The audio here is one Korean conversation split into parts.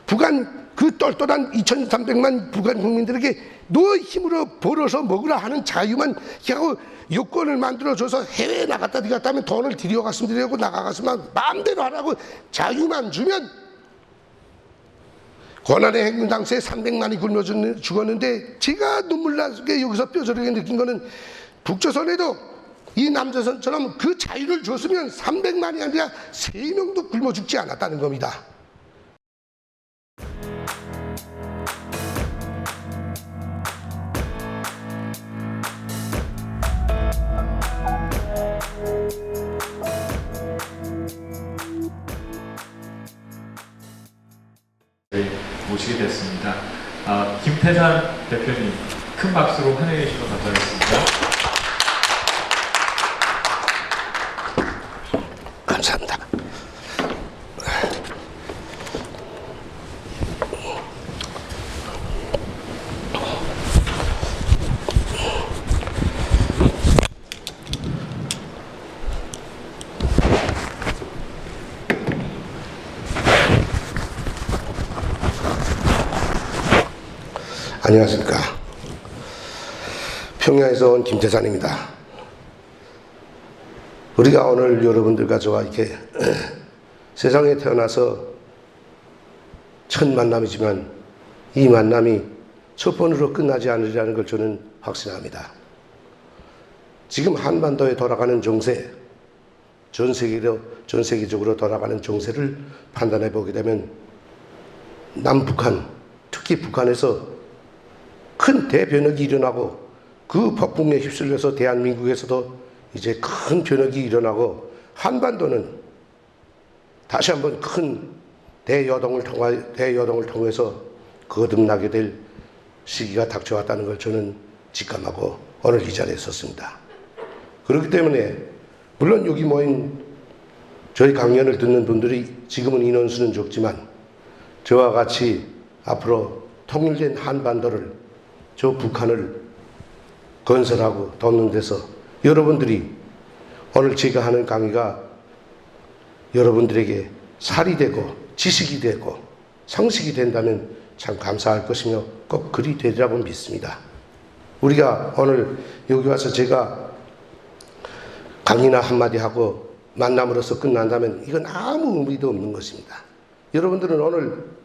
북한 그 똘똘한 2,300만 북한 국민들에게 너 힘으로 벌어서 먹으라 하는 자유만 하고 요건을 만들어줘서 해외에 나갔다 들어갔다 하면 돈을 들여갔으면 들여고 나가갔으면 마음대로 하라고 자유만 주면 고난의 행군 당시에 300만이 굶어 죽었는데 제가 눈물 나게 여기서 뼈저리게 느낀 거는 북조선에도 이 남조선처럼 그 자유를 줬으면 300만이 아니라 3명도 굶어 죽지 않았다는 겁니다. 모시게 됐습니다. 김태산 대표님 큰 박수로 환영해 주시면 감사하겠습니다. 감사합니다. 안녕하십니까. 평양에서 온 김태산입니다. 우리가 오늘 여러분들과 저와 이렇게 세상에 태어나서 첫 만남이지만 이 만남이 첫 번으로 끝나지 않으리라는 걸 저는 확신합니다. 지금 한반도에 돌아가는 정세, 전 세계적으로 돌아가는 정세를 판단해 보게 되면 남북한, 특히 북한에서 큰 대변혁이 일어나고 그 폭풍에 휩쓸려서 대한민국에서도 이제 큰 변혁이 일어나고 한반도는 다시 한번 큰 대여동을 통해서 거듭나게 될 시기가 닥쳐왔다는 걸 저는 직감하고 오늘 이 자리에 섰습니다. 그렇기 때문에 물론 여기 모인 저희 강연을 듣는 분들이 지금은 인원수는 적지만 저와 같이 앞으로 통일된 한반도를 저 북한을 건설하고 돕는 데서 여러분들이 오늘 제가 하는 강의가 여러분들에게 살이 되고 지식이 되고 상식이 된다면 참 감사할 것이며 꼭 그리 되리라고 믿습니다. 우리가 오늘 여기 와서 제가 강의나 한마디 하고 만남으로써 끝난다면 이건 아무 의미도 없는 것입니다. 여러분들은 오늘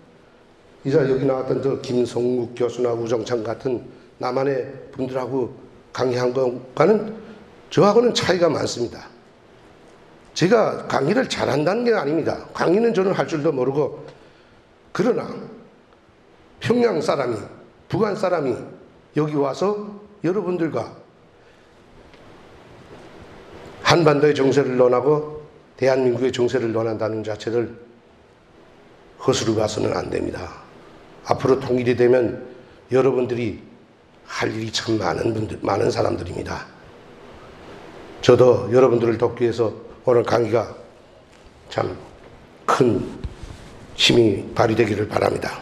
이제 여기 나왔던 저 김성국 교수나 우정창 같은 남한의 분들하고 강의한 것과는 저하고는 차이가 많습니다. 제가 강의를 잘한다는 게 아닙니다. 강의는 저는 할 줄도 모르고, 그러나 평양 사람이, 북한 사람이 여기 와서 여러분들과 한반도의 정세를 논하고 대한민국의 정세를 논한다는 자체를 허술히 봐서는 안 됩니다. 앞으로 통일이 되면 여러분들이 할 일이 참 많은 사람들입니다. 저도 여러분들을 돕기 위해서 오늘 강의가 참 큰 힘이 발휘되기를 바랍니다.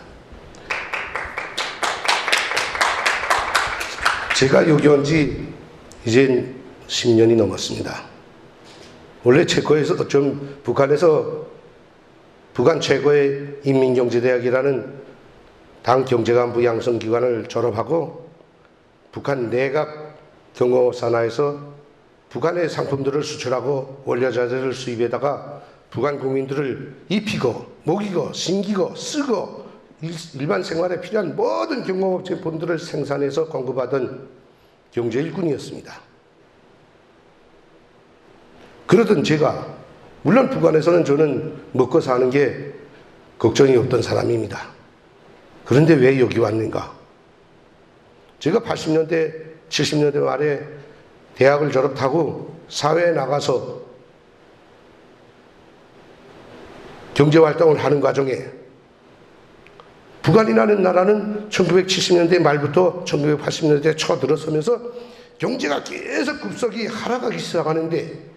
제가 여기 온 지 이제 10년이 넘었습니다. 원래 체코에서 북한 최고의 인민경제대학이라는 당 경제간부 양성기관을 졸업하고 북한 내각 경호산하에서 북한의 상품들을 수출하고 원료자재를 수입에다가 북한 국민들을 입히고 먹이고 신기고 쓰고 일반 생활에 필요한 모든 경공업 제품들을 생산해서 공급하던 경제일꾼이었습니다. 그러던 제가, 물론 북한에서는 저는 먹고 사는 게 걱정이 없던 사람입니다. 그런데 왜 여기 왔는가? 제가 80년대, 70년대 말에 대학을 졸업하고 사회에 나가서 경제활동을 하는 과정에 북한이라는 나라는 1970년대 말부터 1980년대 초 들어서면서 경제가 계속 급속히 하락하기 시작하는데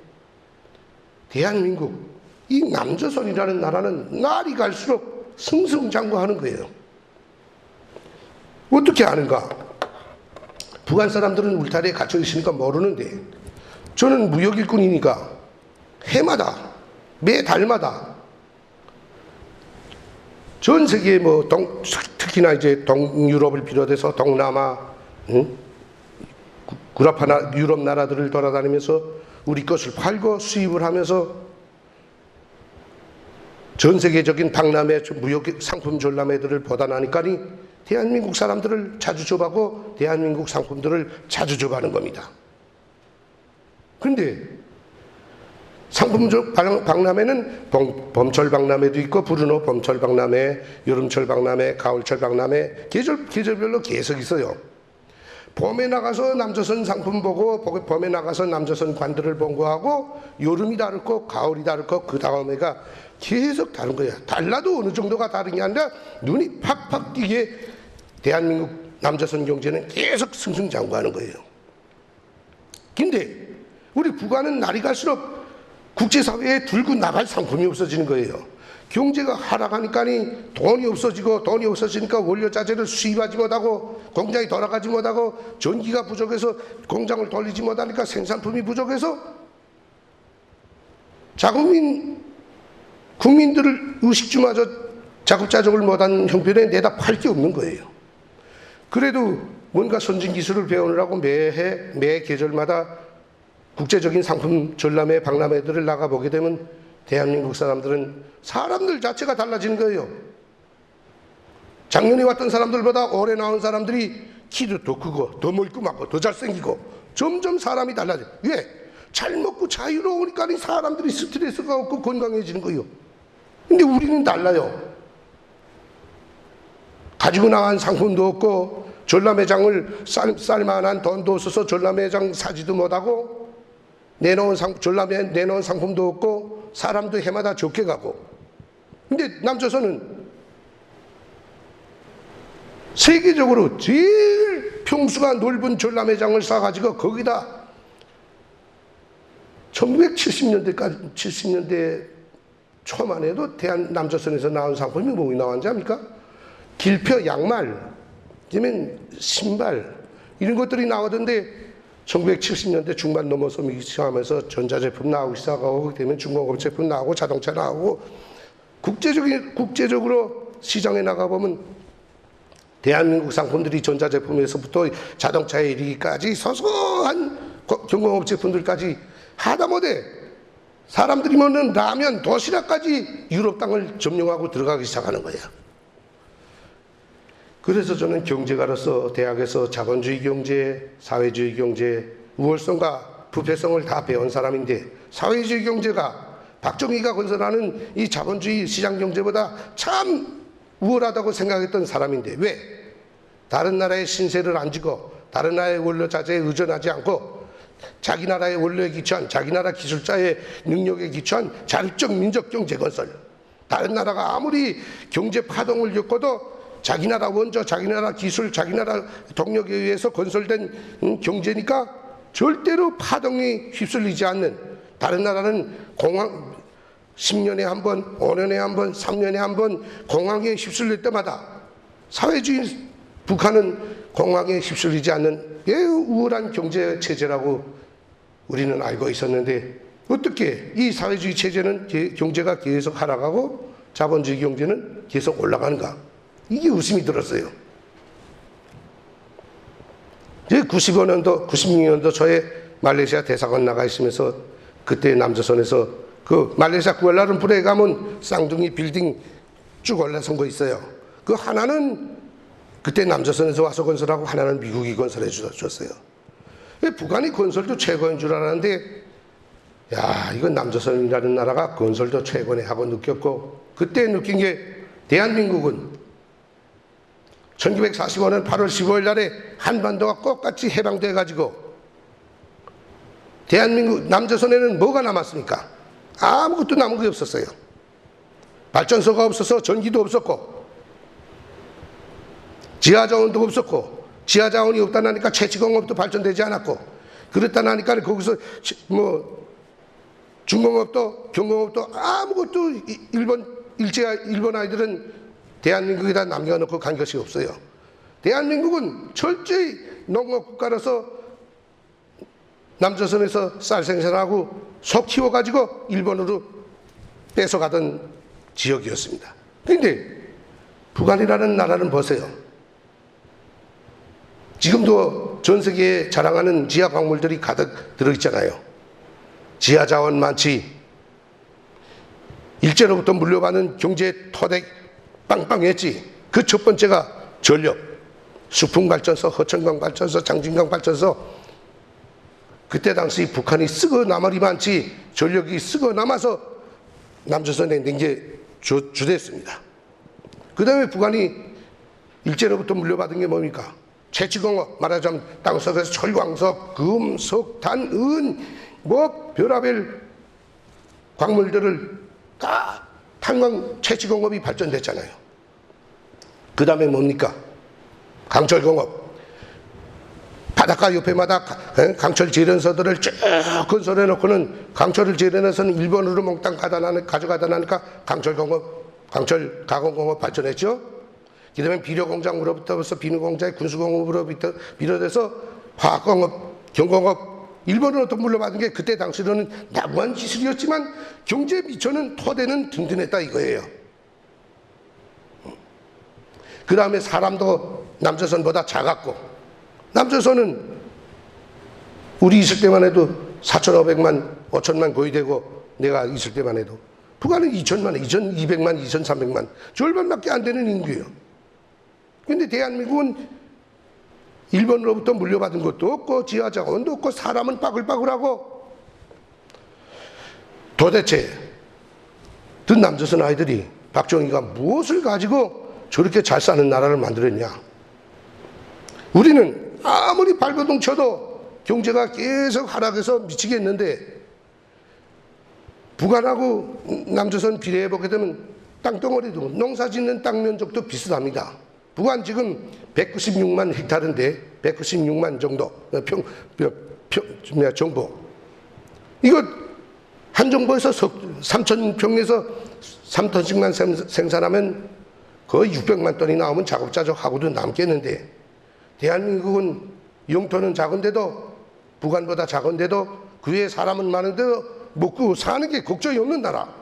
대한민국, 이 남조선이라는 나라는 날이 갈수록 승승장구하는 거예요. 어떻게 아는가? 북한 사람들은 울타리에 갇혀 있으니까 모르는데 저는 무역일꾼이니까 해마다, 매달마다 전 세계 뭐 특히나 이제 동유럽을 비롯해서 동남아, 유럽 나라들을 돌아다니면서 우리 것을 팔고 수입을 하면서 전 세계적인 박람회 무역 상품 전람회들을 보다 나니까니 대한민국 사람들을 자주 접하고 대한민국 상품들을 자주 접하는 겁니다. 그런데 상품 박람회는 봄철 박람회도 있고 브루노 봄철 박람회, 여름철 박람회, 가을철 박람회 계절별로 계속 있어요. 봄에 나가서 남조선 상품 보고 봄에 나가서 남조선 관들을 본거하고 여름이 다르고 가을이 다르고 그 다음에가 계속 다른 거야. 달라도 어느 정도가 다른 게 아니라 눈이 팍팍 띄게 대한민국 남조선 경제는 계속 승승장구하는 거예요. 근데 우리 북한은 날이 갈수록 국제사회에 들고 나갈 상품이 없어지는 거예요. 경제가 하락하니까 돈이 없어지니까 원료자재를 수입하지 못하고 공장이 돌아가지 못하고 전기가 부족해서 공장을 돌리지 못하니까 생산품이 부족해서 국민들을 의식주마저 자급자족을 못한 형편에 내다 팔 게 없는 거예요. 그래도 뭔가 선진기술을 배우느라고 매 계절마다 국제적인 상품 전람회, 박람회들을 나가보게 되면 대한민국 사람들 자체가 달라지는 거예요. 작년에 왔던 사람들보다 올해 나온 사람들이 키도 더 크고 더 멀끔하고 더 잘생기고 점점 사람이 달라져요. 왜? 잘 먹고 자유로우니까 사람들이 스트레스가 없고 건강해지는 거예요. 근데 우리는 달라요. 가지고 나간 상품도 없고 전람회장을 쌀만한 돈도 없어서 전람회장 사지도 못하고 전람회 내놓은 상품도 없고 사람도 해마다 좋게 가고. 근데 남조선은 세계적으로 제일 평수가 넓은 전람회장을 쌓아가지고 거기다 70년대 초만 해도 남조선에서 나온 상품이 뭐가 나왔는지 압니까? 길표 양말, 그러면 신발 이런 것들이 나오던데 1970년대 중반 넘어서기 시작하면서 전자제품 나오기 시작하고 되면 중공업 제품 나오고 자동차 나오고 국제적으로 시장에 나가보면 대한민국 상품들이 전자제품에서부터 자동차에 이르기까지 소소한 중공업 제품들까지 하다못해 사람들이 먹는 라면, 도시락까지 유럽 땅을 점령하고 들어가기 시작하는 거예요. 그래서 저는 경제가로서 대학에서 자본주의 경제, 사회주의 경제, 우월성과 부패성을 다 배운 사람인데 사회주의 경제가 박정희가 건설하는 이 자본주의 시장 경제보다 참 우월하다고 생각했던 사람인데 왜? 다른 나라의 신세를 안 지고 다른 나라의 원료자재에 의존하지 않고 자기 나라의 원료에 기초한 자기 나라 기술자의 능력에 기초한 자립적 민족 경제 건설. 다른 나라가 아무리 경제 파동을 겪어도 자기 나라 원조, 자기 나라 기술, 자기 나라 동력에 의해서 건설된 경제니까 절대로 파동에 휩쓸리지 않는. 다른 나라는 공황 10년에 한 번, 5년에 한 번, 3년에 한 번 공황에 휩쓸릴 때마다 사회주의 북한은 공황에 휩쓸리지 않는 매우 우월한 경제 체제라고 우리는 알고 있었는데 어떻게 이 사회주의 체제는 경제가 계속 하락하고 자본주의 경제는 계속 올라가는가? 이게 웃음이 들었어요. 95년도, 96년도 초에 말레이시아 대사관 나가 있으면서 그때 남조선에서 그 말레이시아 쿠알라룸푸르에 가면 쌍둥이 빌딩 쭉 올라선 거 있어요. 그 하나는 그때 남조선에서 와서 건설하고 하나는 미국이 건설해 줬어요. 북한이 건설도 최고인 줄 알았는데 야, 이건 남조선이라는 나라가 건설도 최고네 하고 느꼈고 그때 느낀 게 대한민국은 1945년 8월 15일 날에 한반도가 똑같이 해방돼 가지고 대한민국 남조선에는 뭐가 남았습니까? 아무것도 남은 게 없었어요. 발전소가 없어서 전기도 없었고 지하자원도 없었고 지하자원이 없다나니까 채취공업도 발전되지 않았고 그렇다나니까 거기서 뭐 중공업도 경공업도 아무것도 일본 아이들은 대한민국에다 남겨놓고 간 것이 없어요. 대한민국은 철저히 농업국가로서 남조선에서 쌀 생산하고 소 키워가지고 일본으로 뺏어가던 지역이었습니다. 그런데 북한이라는 나라는 보세요. 지금도 전 세계에 자랑하는 지하 광물들이 가득 들어있잖아요. 지하 자원 많지. 일제로부터 물려받은 경제 토대 빵빵했지. 그 첫 번째가 전력. 수풍발전소, 허천강 발전소, 장진강 발전소. 그때 당시 북한이 썩어 나머리 많지. 전력이 썩어 남아서 남조선에 낸 게 주됐습니다. 그 다음에 북한이 일제로부터 물려받은 게 뭡니까? 채취공업, 말하자면 땅속에서 철광석, 금, 석, 단, 은, 별하별 광물들을 다 탄광 채취공업이 발전됐잖아요. 그 다음에 뭡니까? 강철공업. 바닷가 옆에마다 강철 재련소들을 쭉 건설해 놓고는 강철을 재련해서는 일본으로 몽땅 가져가다 나니까 강철공업, 강철 가공공업 발전했죠. 그 다음에 비료공장으로부터 비누공장, 군수공업으로부터 비롯해서 화학공업, 경공업, 일본으로부터 물려받은 게 그때 당시로는 나무한 기술이었지만 경제 미천은 토대는 든든했다 이거예요. 그 다음에 사람도 남조선보다 작았고, 남조선은 우리 있을 때만 해도 4,500만, 5천만 거의 되고 내가 있을 때만 해도 북한은 2천만, 2,200만, 2,300만 절반밖에 안 되는 인구예요. 근데 대한민국은 일본으로부터 물려받은 것도 없고 지하자원도 없고 사람은 빠글빠글하고 도대체 든 남조선 아이들이 박정희가 무엇을 가지고 저렇게 잘 사는 나라를 만들었냐. 우리는 아무리 발버둥 쳐도 경제가 계속 하락해서 미치겠는데 북한하고 남조선 비례해보게 되면 땅덩어리도 농사짓는 땅 면적도 비슷합니다. 북한 지금 196만 헥타르인데 196만 정도 정보. 이거 한 정보에서 3,000평에서 3톤씩만 생산하면 거의 600만 톤이 나오면 자급자족하고도 남겠는데 대한민국은 영토는 작은데도 북한보다 작은데도 그 외에 사람은 많은데도 먹고 사는 게 걱정이 없는 나라.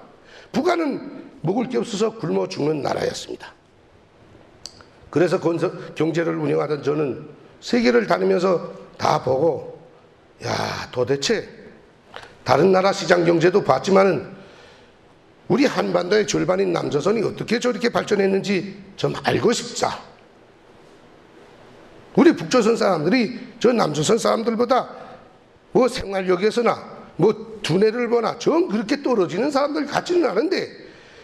북한은 먹을 게 없어서 굶어 죽는 나라였습니다. 그래서 경제를 운영하던 저는 세계를 다니면서 다 보고 야 도대체 다른 나라 시장 경제도 봤지만은 우리 한반도의 절반인 남조선이 어떻게 저렇게 발전했는지 좀 알고 싶다. 우리 북조선 사람들이 저 남조선 사람들보다 뭐 생활력에서나 뭐 두뇌를 보나 좀 그렇게 떨어지는 사람들 같지는 않은데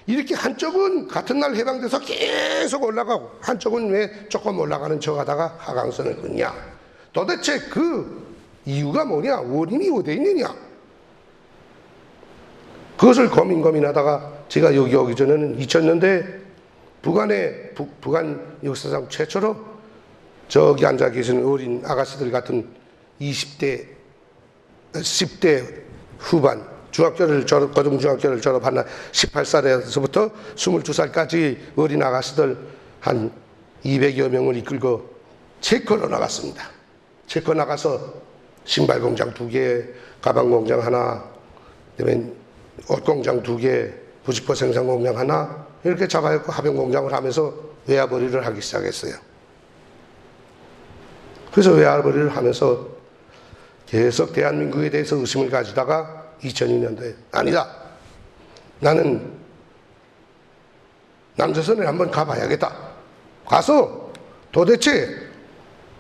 이렇게 한쪽은 같은 날 해방돼서 계속 올라가고 한쪽은 왜 조금 올라가는 척 하다가 하강선을 긋냐. 도대체 그 이유가 뭐냐, 원인이 어디에 있느냐. 그것을 고민하다가 제가 여기 오기 전에는 2000년대 북한 역사상 최초로 저기 앉아 계시는 어린 아가씨들 같은 20대 10대 후반 고등중학교를 졸업한 날 18살에서부터 22살까지 어린 아가씨들 한 200여 명을 이끌고 체코로 나갔습니다. 체코 나가서 신발 공장 2개, 가방 공장 하나, 그다음에 옷 공장 2개, 부직포 생산 공장 하나 이렇게 잡아갖고 합병 공장을 하면서 외화벌이를 하기 시작했어요. 그래서 외화벌이를 하면서 계속 대한민국에 대해서 의심을 가지다가 2002년도에 아니다. 나는 남조선에 한번 가봐야겠다. 가서 도대체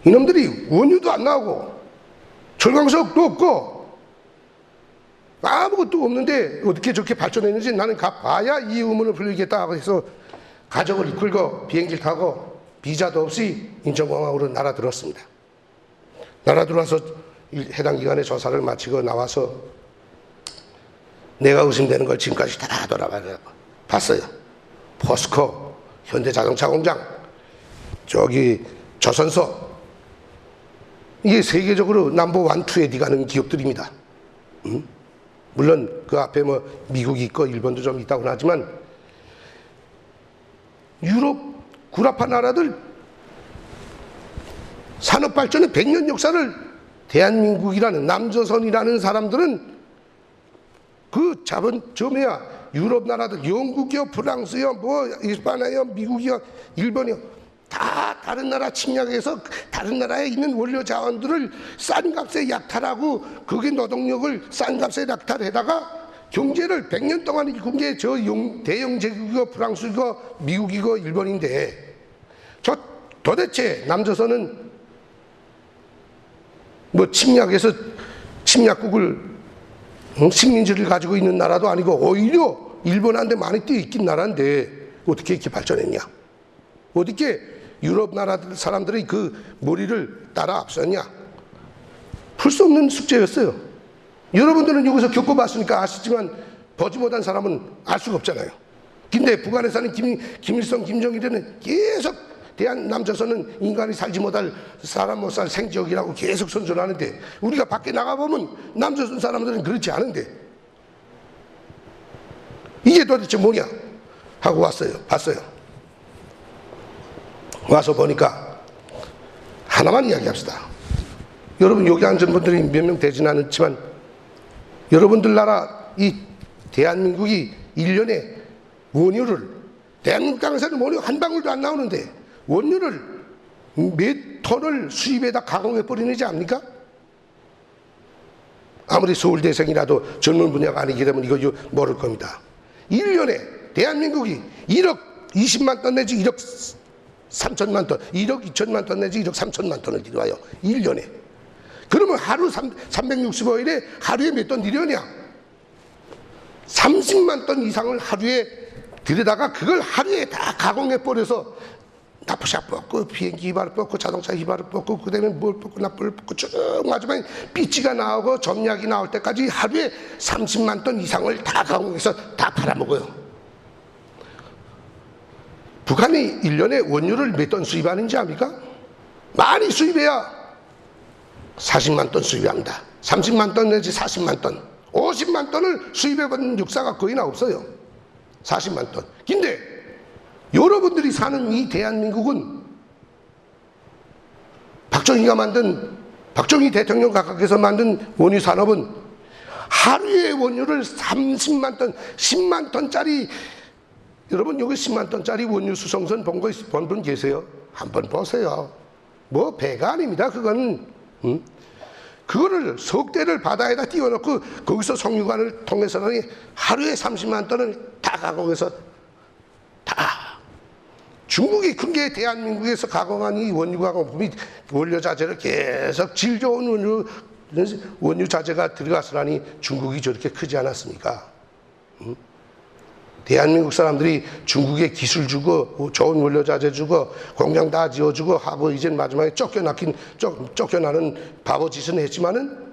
이놈들이 원유도 안 나오고 철광석도 없고 아무것도 없는데 어떻게 저렇게 발전했는지 나는 가봐야 이 의문을 풀리겠다 해서 가족을 이끌고 비행기를 타고 비자도 없이 인천공항으로 날아들었습니다. 날아들어와서 해당 기관의 조사를 마치고 나와서 내가 의심되는 걸 지금까지 다 돌아봤어요. 포스코, 현대자동차공장, 저기 조선소, 이게 세계적으로 넘버 1, 2에 들어가는 기업들입니다. 물론 그 앞에 뭐 미국이 있고 일본도 좀 있다고는 하지만 유럽 구라파 나라들 산업 발전의 100년 역사를 대한민국이라는 남조선이라는 사람들은 그 자본 점에야 유럽 나라들, 영국이요, 프랑스요, 뭐 이스파니아요, 미국이요, 일본이요, 다 다른 나라 침략해서 다른 나라에 있는 원료 자원들을 싼 값에 약탈하고 거기 노동력을 싼 값에 약탈해다가 경제를 100년 동안 이끈 게 저 대영 제국이고 프랑스이고 미국이고 일본인데, 저 도대체 남조선은 뭐 침략해서 침략국을 식민지를 가지고 있는 나라도 아니고 오히려 일본한테 많이 뛰어있긴 나라인데 어떻게 이렇게 발전했냐? 어떻게 유럽 나라들 사람들의 그 머리를 따라 앞섰냐? 풀 수 없는 숙제였어요. 여러분들은 여기서 겪어봤으니까 아시지만 보지 못한 사람은 알 수가 없잖아요. 근데 북한에 사는 김일성, 김정일은 계속 남조선은 인간이 살지 못할, 사람 못 살 생지역이라고 계속 선전하는데, 우리가 밖에 나가보면 남조선 사람들은 그렇지 않은데 이게 도대체 뭐냐 하고 봤어요. 와서 보니까 하나만 이야기합시다. 여러분 여기 앉은 분들이 몇 명 되지는 않았지만 여러분들 나라 이 대한민국이 1년에 원유를, 대한민국 땅에서는 원유 한 방울도 안 나오는데 원유를 몇 톤을 수입에다 가공해 버리는지 압니까? 아무리 서울대생이라도 젊은 분야가 아니기 때문에 이거 모를 겁니다. 1년에 대한민국이 1억 20만 톤 내지 1억 3천만 톤, 1억 2천만 ton 내지 1억 3천만 ton을 들여와요. 1년에. 그러면 하루 365일에 하루에 몇 톤 들여오냐? 30만 톤 이상을 하루에 들여다가 그걸 하루에 다 가공해 버려서 나프샷 뽑고 비행기 휘발유 뽑고 자동차 휘발유 뽑고 그다음에 뭘 뽑고 나쁠 뽑고 쭉 마지막에 삐치가 나오고 점약이 나올 때까지 하루에 30만 톤 이상을 다 가공해서 다 팔아먹어요. 북한이 1년에 원유를 몇 톤 수입하는지 압니까? 많이 수입해야 40만 톤 수입합니다. 30만 톤 내지 40만 톤, 50만 톤을 수입해본 역사가 거의 없어요. 40만 톤. 근데 여러분들이 사는 이 대한민국은 박정희 대통령 각각에서 만든 원유 산업은 하루에 원유를 30만 톤, 10만 톤짜리, 여러분 여기 10만 톤짜리 원유 수송선 본 분 계세요? 한번 보세요. 뭐 배가 아닙니다. 그거는 그거를 석대를 바다에다 띄워놓고 거기서 석유관을 통해서는 하루에 30만 톤을 다 가공해서 다. 중국이 큰 게 대한민국에서 가공한 이 원유 가공품이 원료 자재를 계속 질 좋은 원유 자재가 들어갔으라니 중국이 저렇게 크지 않았습니까? 대한민국 사람들이 중국에 기술 주고 좋은 원료 자재 주고 공장 다 지어주고 하고 이제 마지막에 쫓겨나는 바보 짓은 했지만은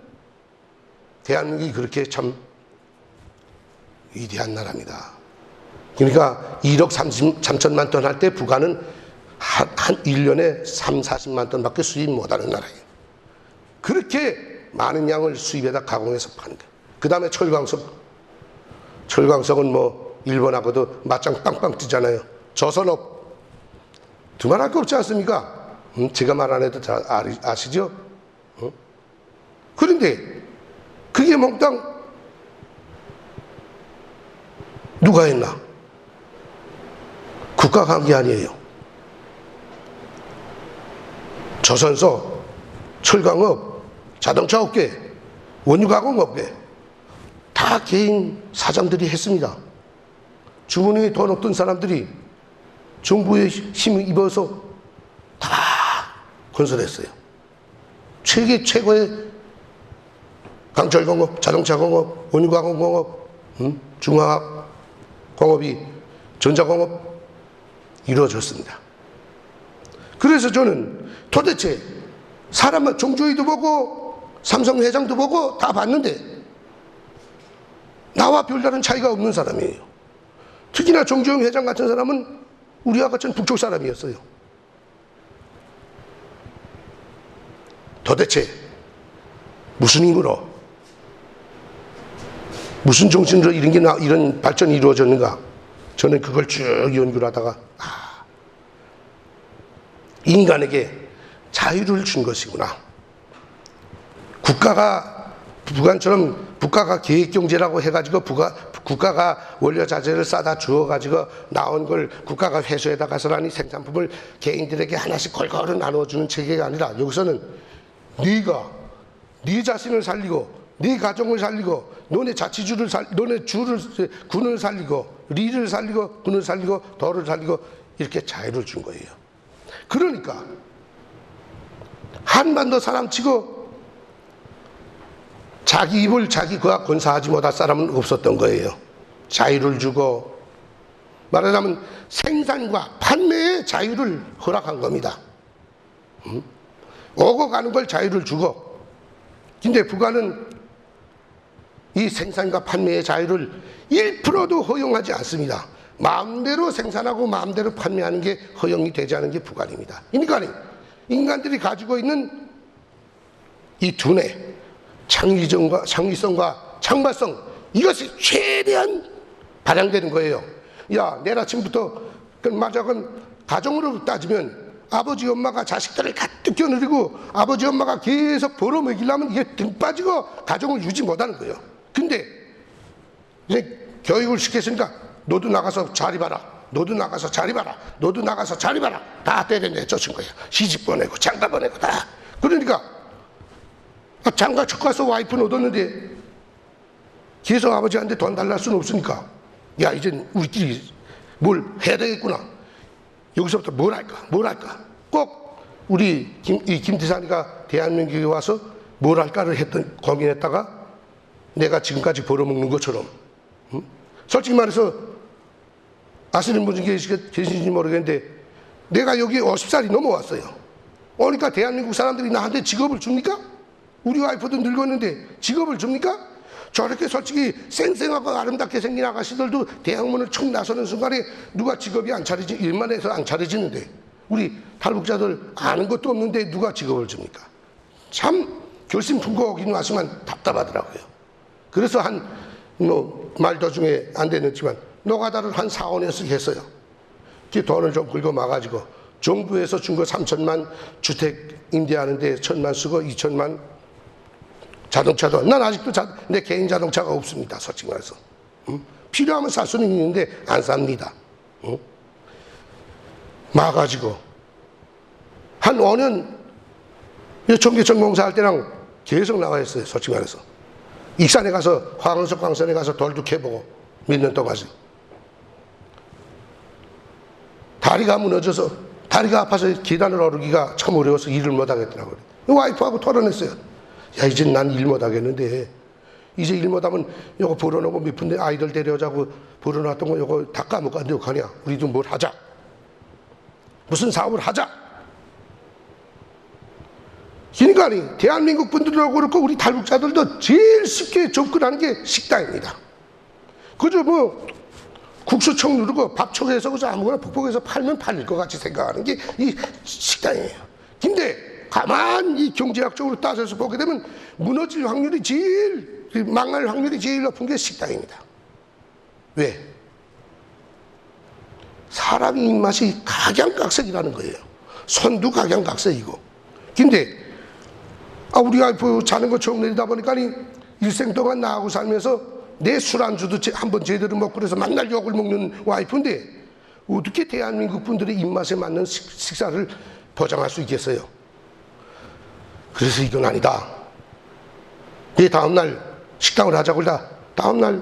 대한민국이 그렇게 참 위대한 나라입니다. 그러니까 1억 3천만 톤 할 때 북한은 한 1년에 3, 40만 톤밖에 수입 못하는 나라예요. 그렇게 많은 양을 수입에다 가공해서 파는 거예요. 그 다음에 철광석은 뭐 일본하고도 맞짱 빵빵 뜨잖아요. 조선업 두말할 거 없지 않습니까? 제가 말 안 해도 다 아시죠? 그런데 그게 몽땅 누가 했나? 국가가 한 게 아니에요. 조선소, 철강업, 자동차업계, 원유가공업계 다 개인 사장들이 했습니다. 주머니에 돈 없던 사람들이 정부의 힘을 입어서 다 건설했어요. 최고의 강철공업, 자동차공업, 원유가공공업, 중화공업이 전자공업 이루어졌습니다. 그래서 저는 도대체 사람은 정주희도 보고 삼성 회장도 보고 다 봤는데 나와 별다른 차이가 없는 사람이에요. 특히나 정주영 회장 같은 사람은 우리와 같은 북쪽 사람이었어요. 도대체 무슨 힘으로, 무슨 정신으로 이런 발전이 이루어졌는가? 저는 그걸 쭉 연구를 하다가 인간에게 자유를 준 것이구나. 국가가 북한처럼 국가가 계획경제라고 해가지고 국가가 원료자재를 싸다 주어가지고 나온 걸 국가가 회수해다 가서라니 생산품을 개인들에게 하나씩 걸걸로 나눠주는 체계가 아니라 여기서는 네가 네 자신을 살리고 네 가정을 살리고 너네 자치주를 너네 주를 군을 살리고 리를 살리고 군을 살리고 도를 살리고 이렇게 자유를 준 거예요. 그러니까 한반도 사람치고 자기 입을 자기 그가 건사하지 못할 사람은 없었던 거예요. 자유를 주고 말하자면 생산과 판매의 자유를 허락한 겁니다. 오고 가는 걸 자유를 주고, 근데 북한은 이 생산과 판매의 자유를 1%도 허용하지 않습니다. 마음대로 생산하고 마음대로 판매하는 게 허용이 되지 않은 게 북한입니다. 그러니까 인간들이 가지고 있는 이 두뇌, 창의성과 창발성, 이것이 최대한 발양되는 거예요. 야, 내일 아침부터 가정으로 따지면 아버지 엄마가 자식들을 가득 겨누리고 아버지 엄마가 계속 벌어먹이려면 이게 등 빠지고 가정을 유지 못하는 거예요. 근데 이제 교육을 시켰으니까 너도 나가서 자리 봐라, 너도 나가서 자리 봐라, 너도 나가서 자리 봐라, 다 때려내 쫓은 거예요. 시집 보내고 장가 보내고 다. 그러니까 장가 첫 가서 와이프는 얻었는데 계속 아버지한테 돈 달랄 수는 없으니까 야, 이젠 우리끼리 뭘 해야 되겠구나. 여기서부터 뭘 할까? 꼭 우리 김태산이가 대한민국에 와서 뭘 할까를 고민했다가 내가 지금까지 벌어먹는 것처럼, 솔직히 말해서 아시는 분이 계신지 모르겠는데 내가 여기 50살이 넘어왔어요. 그러니까 대한민국 사람들이 나한테 직업을 줍니까? 우리 와이프도 늙었는데 직업을 줍니까? 저렇게 솔직히 쌩쌩하고 아름답게 생긴 아가씨들도 대학문을 척 나서는 순간에 누가 직업이 일만 해서 안 차려지는데 우리 탈북자들 아는 것도 없는데 누가 직업을 줍니까? 참 결심풍고긴 왔으면 답답하더라고요. 그래서 말도 중에 안 됐지만 노가다를 한 4, 5년씩 했어요. 돈을 좀 긁어마가지고 정부에서 준 거 3천만 주택 임대하는데 1천만 쓰고 2천만 자동차도, 난 아직도 내 개인 자동차가 없습니다. 솔직히 말해서. 필요하면 살 수는 있는데 안 삽니다. 마가지고 한 5년 청계천 공사할 때랑 계속 나와 있어요. 솔직히 말해서. 익산에 가서 황원석 광산에 가서 돌도 캐보고 몇 년 동안씩. 다리가 무너져서 다리가 아파서 계단을 오르기가 참 어려워서 일을 못하겠더라고요. 와이프하고 토론했어요. 야, 이제 난 일 못하겠는데 이제 일 못하면 요거 벌어놓고 몇 푼데 아이들 데려오자고 벌어놨던 거 요거 다 까먹고 안 되고 가냐. 우리도 뭘 하자. 무슨 사업을 하자. 그러니까 대한민국 분들도 그렇고 우리 탈북자들도 제일 쉽게 접근하는 게 식당입니다. 그저 국수청 누르고 밥촉에서 그저 아무거나 북북에서 팔면 팔릴 것 같이 생각하는 게 이 식당이에요. 근데 가만히 경제학적으로 따져서 보게 되면 무너질 확률이 망할 확률이 제일 높은 게 식당입니다. 왜? 사람 입맛이 각양각색이라는 거예요. 손도 각양각색이고. 근데 우리 와이프 자는 거 처음 내리다 보니까 일생 동안 나하고 살면서 내 술 안주도 한번 제대로 먹고 그래서 맨날 욕을 먹는 와이프인데 어떻게 대한민국 분들의 입맛에 맞는 식사를 보장할 수 있겠어요? 그래서 이건 아니다. 내 다음날 식당을 하자고 하다 다음날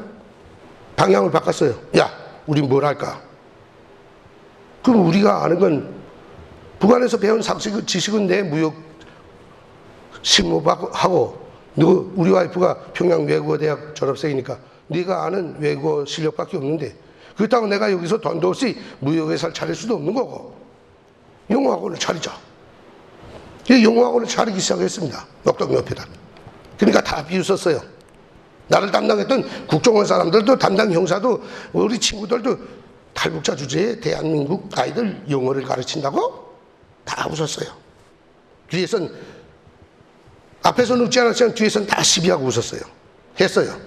방향을 바꿨어요. 야, 우리 뭘 할까? 그럼 우리가 아는 건 북한에서 배운 지식은 내 무역 실무하고 우리 와이프가 평양 외국어대학 졸업생이니까 네가 아는 외국어 실력밖에 없는데 그렇다고 내가 여기서 돈도 없이 무역회사를 차릴 수도 없는 거고 영어학원을 차리자. 영어학원을 차리기 시작했습니다. 녹동 옆에다. 그러니까 다 비웃었어요. 나를 담당했던 국정원 사람들도 담당 형사도 우리 친구들도 탈북자 주제에 대한민국 아이들 영어를 가르친다고 다 웃었어요. 앞에서는 웃지 않았지만 뒤에서는 다 시비하고 웃었어요. 했어요.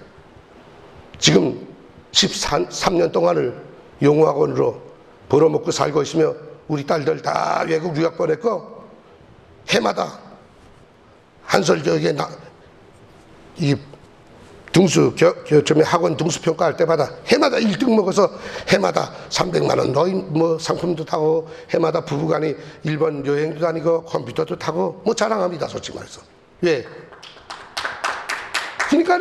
지금 13년 동안을 영어학원으로 벌어먹고 살고 있으며 우리 딸들 다 외국 유학 보냈고 해마다 한설교육에 이 학원 등수 평가할 때마다 해마다 1등 먹어서 해마다 300만 원 노인 뭐 상품도 타고 해마다 부부간에 일본 여행도 다니고 컴퓨터도 타고 뭐 자랑합니다. 솔직히 말해서. 왜? 그러니까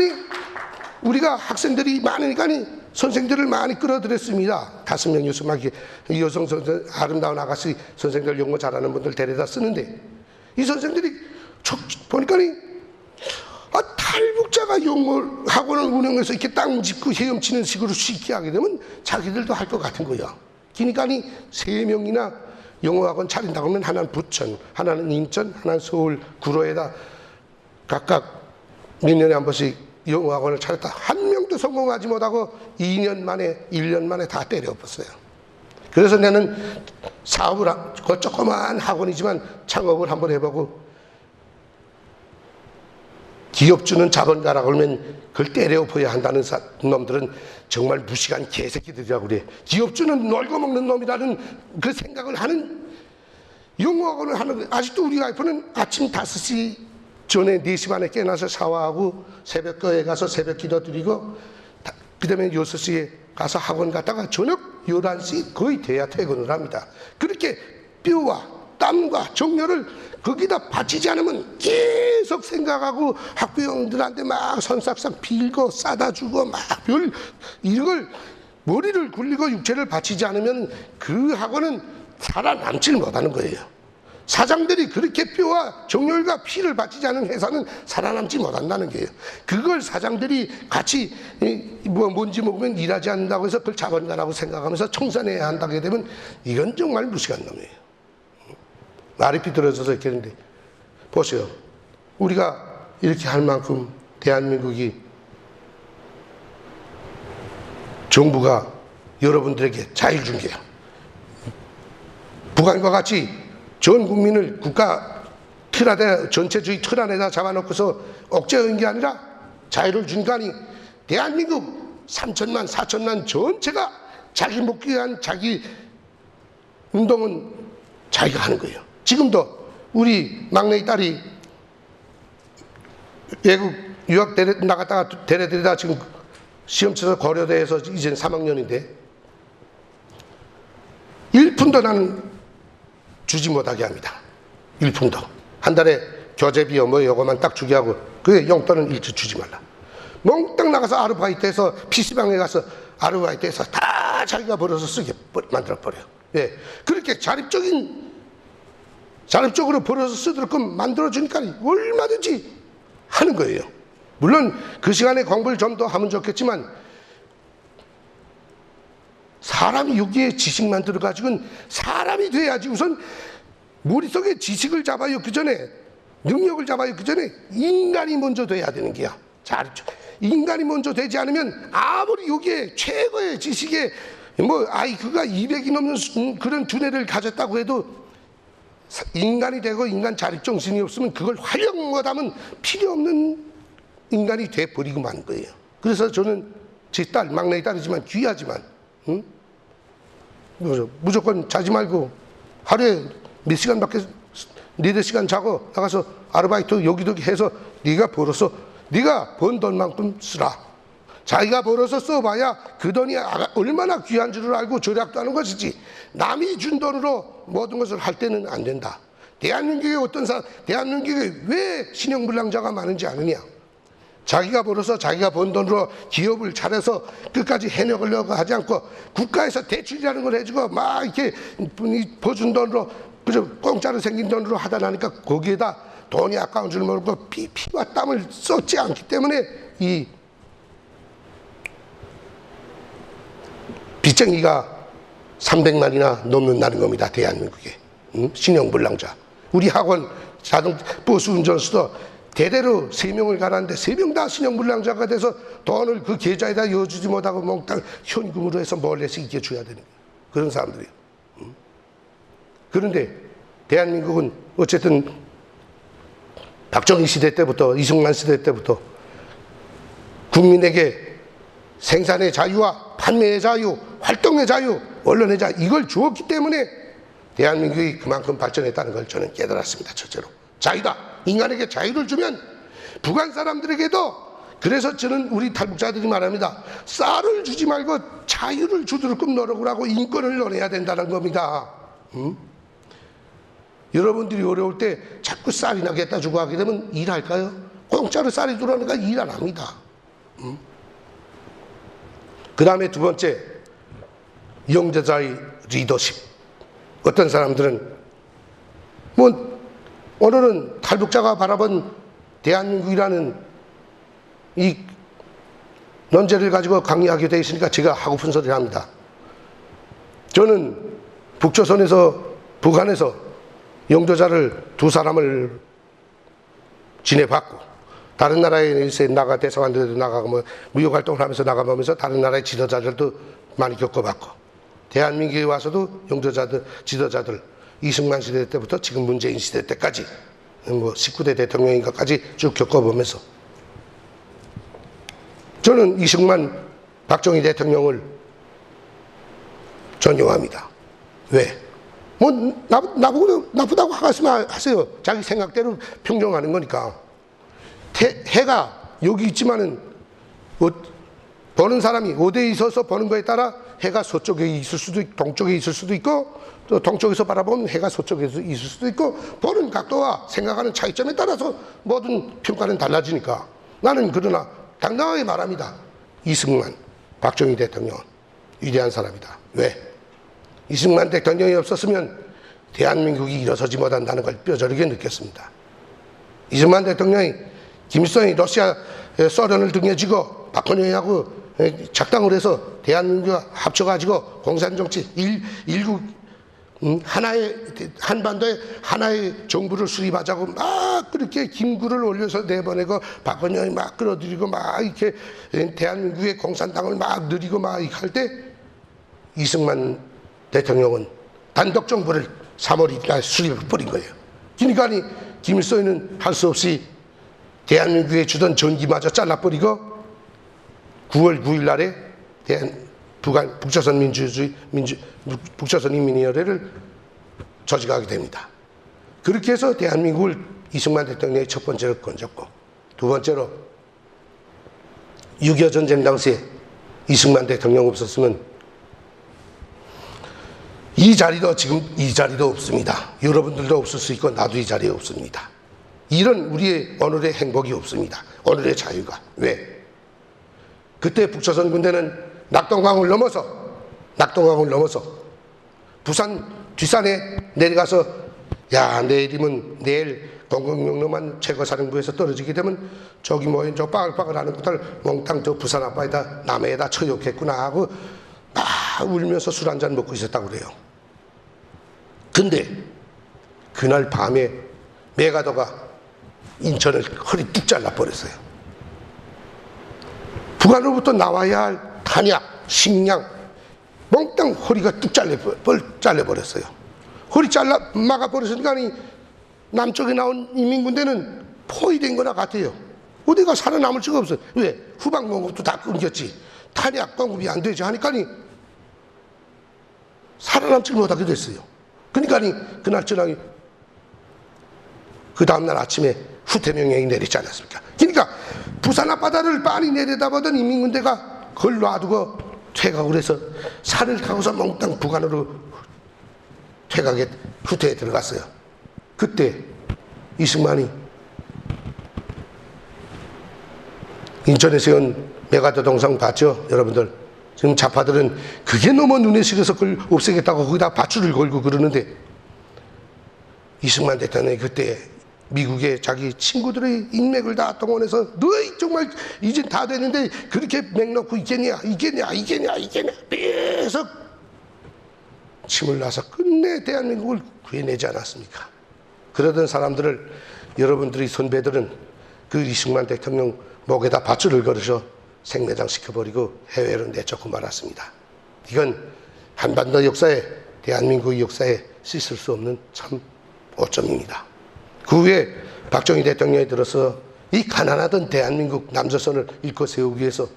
우리가 학생들이 많으니까 선생들을 많이 끌어들였습니다. 5명, 6명 여성 선생, 아름다운 아가씨 선생들 영어 잘하는 분들 데려다 쓰는데 이 선생들이 보니까 탈북자가 영어 학원을 운영해서 이렇게 땅 짚고 헤엄치는 식으로 쉽게 하게 되면 자기들도 할 것 같은 거야. 그러니까 3명이나 영어 학원 차린다고 하면 하나는 부천, 하나는 인천, 하나는 서울, 구로에다 각각 몇 년에 한 번씩 영어 학원을 차렸다. 한 명도 성공하지 못하고 2년 만에 1년 만에 다 때려엎었어요. 그래서 나는 사업을 그 조그마한 학원이지만 창업을 한번 해보고 기업 주는 자본가라고 하면 그걸 때려엎어야 한다는 놈들은 정말 무식한 개새끼들이라고 그래. 기업 주는 놀고 먹는 놈이라는 그 생각을 하는 영어 학원을 하는. 아직도 우리 와이프는 아침 5시 전에 4시 반에 깨어나서 샤워하고 새벽거에 가서 새벽 기도 드리고 그 다음에 6시에 가서 학원 갔다가 저녁 11시 거의 돼야 퇴근을 합니다. 그렇게 뼈와 땀과 정열을 거기다 바치지 않으면 계속 생각하고 학부형들한테 막 선삭삭 빌고 싸다 주고 막 이걸 머리를 굴리고 육체를 바치지 않으면 그 학원은 살아남질 못하는 거예요. 사장들이 그렇게 뼈와 정열과 피를 바치지 않은 회사는 살아남지 못한다는 거예요. 그걸 사장들이 같이 뭔지 먹으면 일하지 않는다고 해서 그걸 자본가라고 생각하면서 청산해야 한다고 되면 이건 정말 무식한 놈이에요. 말이 비뚤어져서 이렇게 했는데 보세요. 우리가 이렇게 할 만큼 대한민국이 정부가 여러분들에게 자유 준 게요. 북한과 같이 전 국민을 국가 틀 안에 전체주의 틀 안에다 잡아놓고서 억제한 게 아니라 자유를 준 거 아니. 대한민국 3천만 4천만 전체가 자기 먹기 위한 자기 운동은 자기가 하는 거예요. 지금도 우리 막내 딸이 외국 유학 나갔다가 데려들이다 지금 시험 쳐서 고려대에서 이제 3학년인데 1푼도 나는 주지 못하게 합니다. 1푼도. 한 달에 교재비요 뭐 요거만 딱 주게 하고 그게 용돈은 일주 주지 말라. 몽땅 나가서 아르바이트해서 PC방에 가서 아르바이트해서 다 자기가 벌어서 쓰게 만들어버려요. 예. 그렇게 자립적으로 벌어서 쓰도록 만들어주니까 얼마든지 하는 거예요. 물론 그 시간에 공부를 좀 더 하면 좋겠지만 사람이 여기에 지식만 들어가지고는 사람이 돼야지. 우선 머릿속에 지식을 잡아요. 그 전에 능력을 잡아요. 그 전에 인간이 먼저 돼야 되는 게야. 인간이 먼저 되지 않으면 아무리 여기에 최고의 지식에 뭐 IQ가 200이 넘는 그런 두뇌를 가졌다고 해도 인간이 되고 인간 자립정신이 없으면 그걸 활용 못하면 필요 없는 인간이 돼버리고 만 거예요. 그래서 저는 제 딸, 막내 딸이지만 귀하지만 무조건 자지 말고 하루에 몇 시간밖에 4-5시간 자고 나가서 아르바이트 여기저기 해서 네가 벌어서 네가 번 돈만큼 쓰라. 자기가 벌어서 써봐야 그 돈이 얼마나 귀한 줄을 알고 절약도 하는 것이지 남이 준 돈으로 모든 것을 할 때는 안 된다. 대한민국에 대한민국에 왜 신용불량자가 많은지 아느냐? 자기가 벌어서 자기가 번 돈으로 기업을 차려서 끝까지 해내려고 하지 않고 국가에서 대출이라는 걸 해주고 막 이렇게 버준 돈으로 그저 공짜로 생긴 돈으로 하다 나니까 거기에다 돈이 아까운 줄 모르고 피와 땀을 쏟지 않기 때문에 이 빚쟁이가 300만이나 넘는다는 겁니다. 대한민국에. 신용불량자. 우리 학원 버스 운전수도 대대로 3명을 가라는데 3명 다 신용불량자가 돼서 돈을 그 계좌에다 넣어주지 못하고 몽땅 현금으로 해서 몰래씩 이렇게 줘야 되는 거예요. 그런 사람들이에요. 그런데 대한민국은 어쨌든 박정희 시대 때부터 이승만 시대 때부터 국민에게 생산의 자유와 판매의 자유, 활동의 자유, 언론의 자유 이걸 주었기 때문에 대한민국이 그만큼 발전했다는 걸 저는 깨달았습니다. 첫째로 자유다. 인간에게 자유를 주면 북한 사람들에게도 그래서 저는 우리 탈북자들이 말합니다. 쌀을 주지 말고 자유를 주도록 노력을 하고 인권을 논해야 된다는 겁니다. 여러분들이 어려울 때 자꾸 쌀이나 갖다 주고 하게 되면 일할까요? 공짜로 쌀이 들어오니까 일 안 합니다. 그 다음에 두 번째, 영도자의 리더십. 어떤 사람들은 오늘은 탈북자가 바라본 대한민국이라는 이 논제를 가지고 강의하게 되어 있으니까 제가 하고픈 소리를 합니다. 저는 북한에서 영도자를 두 사람을 지내봤고, 다른 나라에 나가 대사관들도 나가고 무역활동을 하면서 나가보면서 다른 나라의 지도자들도 많이 겪어봤고, 대한민국에 와서도 영도자들, 지도자들 이승만 시대 때부터 지금 문재인 시대 때까지 19대 대통령인가까지 쭉 겪어보면서 저는 이승만, 박정희 대통령을 존경합니다. 왜? 나보고 나쁘다고 하세요. 자기 생각대로 평정하는 거니까. 해가 여기 있지만은 보는 사람이 어디에 있어서 보는 거에 따라 해가 서쪽에 있을 수도 있고 동쪽에 있을 수도 있고, 또 동쪽에서 바라보면 해가 서쪽에 있을 수도 있고, 보는 각도와 생각하는 차이점에 따라서 모든 평가는 달라지니까 나는 그러나 당당하게 말합니다. 이승만, 박정희 대통령은 위대한 사람이다. 왜? 이승만 대통령이 없었으면 대한민국이 일어서지 못한다는 걸 뼈저리게 느꼈습니다. 이승만 대통령이 김일성이 러시아 소련을 등에 쥐고 박헌영하고 작당을 해서 대한민국과 합쳐가지고 공산정치 일국 하나의 한반도에 하나의 정부를 수립하자고 막 그렇게 김구를 올려서 내보내고 박헌영이 막 끌어들이고 막 이렇게 대한민국의 공산당을 막 늘리고 막 할 때 이승만 대통령은 단독 정부를 3월 1일 날 수립해버린 거예요. 그러니까 김일성이는 할 수 없이 대한민국에 주던 전기마저 잘라버리고 9월 9일 날에 북조선 북조선 인민위원회를 조직하게 됩니다. 그렇게 해서 대한민국을 이승만 대통령이 첫 번째로 건졌고, 두 번째로 6.25 전쟁 당시에 이승만 대통령 없었으면 지금 이 자리도 없습니다. 여러분들도 없을 수 있고 나도 이 자리에 없습니다. 이런 우리의 오늘의 행복이 없습니다. 오늘의 자유가. 왜? 그때 북조선 군대는 낙동강을 넘어서 부산 뒷산에 내려가서 내일이면 내일 동국명령만 최고사령부에서 떨어지게 되면 저기 저 빠글빠글하는 것들 몽땅 저 부산 앞바에다 남해에다 처욕했구나 하고 막 울면서 술 한잔 먹고 있었다고 그래요. 근데 그날 밤에 메가더가 인천을 허리 뚝 잘라버렸어요. 북한으로부터 나와야 할 탄약, 식량 몽땅 허리가 뚝 잘려버렸어요. 허리 막아버렸으니까 남쪽에 나온 인민군대는 포위된 거나 같아요. 어디가 살아남을 수가 없어요. 왜? 후방 공급도 다 끊겼지. 탄약 공급이 안 되지 하니까 살아남지 못하게 됐어요. 그러니까 그날 저녁에 그 다음날 아침에 후퇴명령이 내리지 않았습니까? 그러니까 부산 앞바다를 빤히 내려다보던 인민군대가 그걸 놔두고 퇴각을 해서 산을 타고서 몽땅 북한으로 후퇴에 들어갔어요. 그때 이승만이 인천에 세운 메가더 동상 봤죠? 여러분들 지금 좌파들은 그게 너무 눈에 식어서 그걸 없애겠다고 거기다 밧줄을 걸고 그러는데, 이승만 대통령이 그때 미국의 자기 친구들의 인맥을 다 동원해서 너희 정말 이제 다 되는데 그렇게 맥 놓고 있겠냐 계속 침을 놔서 끝내 대한민국을 구해내지 않았습니까? 그러던 사람들을 여러분들의 선배들은 그 이승만 대통령 목에다 밧줄을 걸어서 생매장 시켜버리고 해외로 내쫓고 말았습니다. 이건 한반도 역사에, 대한민국의 역사에 씻을 수 없는 참 오점입니다. 그 후에 박정희 대통령이 들어서 이 가난하던 대한민국 남조선을 일궈 세우기 위해서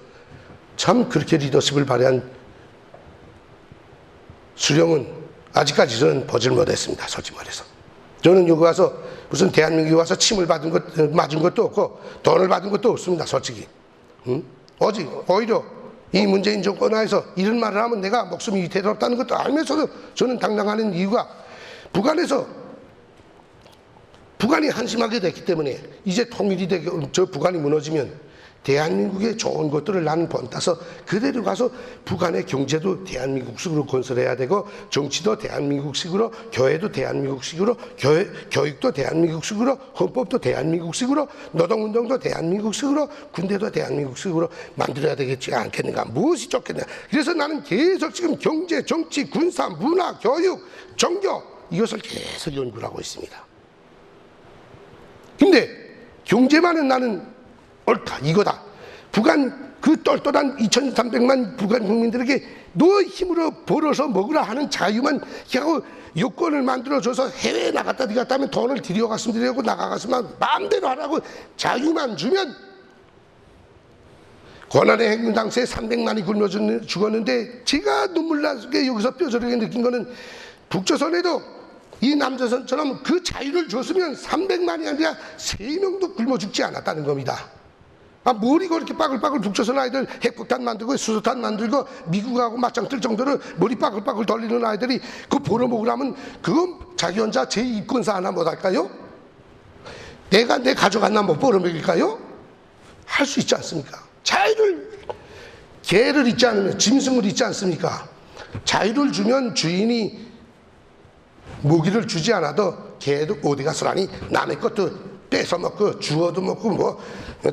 참 그렇게 리더십을 발휘한 수령은 아직까지 저는 보질 못했습니다. 솔직히 말해서. 저는 여기 와서 무슨 대한민국에 와서 침을 맞은 것도 없고 돈을 받은 것도 없습니다. 솔직히. 오히려 이 문재인 정권 하에서 이런 말을 하면 내가 목숨이 위태롭다는 것도 알면서도 저는 당당하는 이유가 북한이 한심하게 됐기 때문에 이제 통일이 되고 저 북한이 무너지면 대한민국의 좋은 것들을 나는 본따서 그대로 가서 북한의 경제도 대한민국식으로 건설해야 되고 정치도 대한민국식으로, 교회도 대한민국식으로, 교육도 대한민국식으로, 헌법도 대한민국식으로, 노동운동도 대한민국식으로, 군대도 대한민국식으로 만들어야 되겠지 않겠는가. 무엇이 좋겠냐. 그래서 나는 계속 지금 경제, 정치, 군사, 문화, 교육, 종교 이것을 계속 연구를 하고 있습니다. 근데 경제만은 나는 옳다, 이거다. 북한 그 똘똘한 2300만 북한 국민들에게 너 힘으로 벌어서 먹으라 하는 자유만 하고 여권을 만들어줘서 해외에 나갔다 들어갔다 하면 돈을 들여갔으면 들여고 나가갔으면 마음대로 하라고 자유만 주면 고난의 행군 당시에 300만이 굶어 죽었는데 제가 눈물 나게 여기서 뼈저리게 느낀 거는 북조선에도 이 남조선처럼 그 자유를 줬으면 300만이 아니라 3명도 굶어 죽지 않았다는 겁니다. 머리가 이렇게 빠글빠글 북조선 아이들 핵폭탄 만들고 수소탄 만들고 미국하고 맞짱 뜰 정도로 머리 빠글빠글 돌리는 아이들이 그거 벌어먹으라면 그건 자기 혼자 제2권사 하나 못할까요? 내가 내 가족 하나 못 벌어먹일까요? 할 수 있지 않습니까? 자유를, 개를 잊지 않으면 짐승을 잊지 않습니까? 자유를 주면 주인이 모기를 주지 않아도 개도 어디 가서라니 남의 것도 뺏어 먹고 주워도 먹고 뭐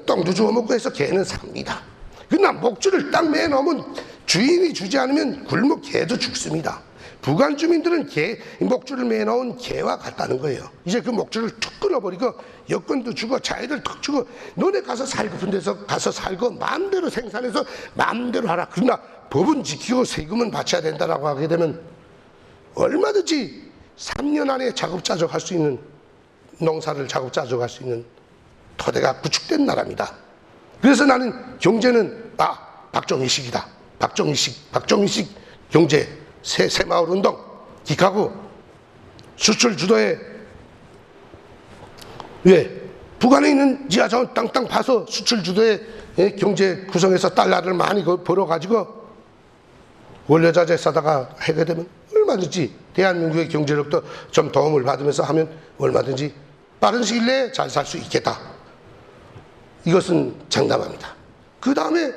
똥도 주워 먹고 해서 개는 삽니다. 그러나 목줄을 딱 매놓으면 주인이 주지 않으면 굶어 개도 죽습니다. 북한 주민들은 목줄을 매놓은 개와 같다는 거예요. 이제 그 목줄을 툭 끊어버리고 여권도 주고 자유를 툭 주고 너네 가서 살고픈 데서 가서 살고 마음대로 생산해서 마음대로 하라. 그러나 법은 지키고 세금은 바쳐야 된다라고 하게 되면 얼마든지 3년 안에 작업자족 할 수 있는, 농사를 작업자족 할 수 있는 토대가 구축된 나라입니다. 그래서 나는 경제는 박정희식이다. 박정희식 경제 새마을 운동 기하고 수출 주도에 왜 북한에 있는 지하자원 땅땅 파서 수출 주도에 경제 구성해서 달러를 많이 벌어가지고 원료자재 사다가 하게 되면 얼마든지 대한민국의 경제력도 좀 도움을 받으면서 하면 얼마든지 빠른 시일 내에 잘 살 수 있겠다. 이것은 장담합니다. 그 다음에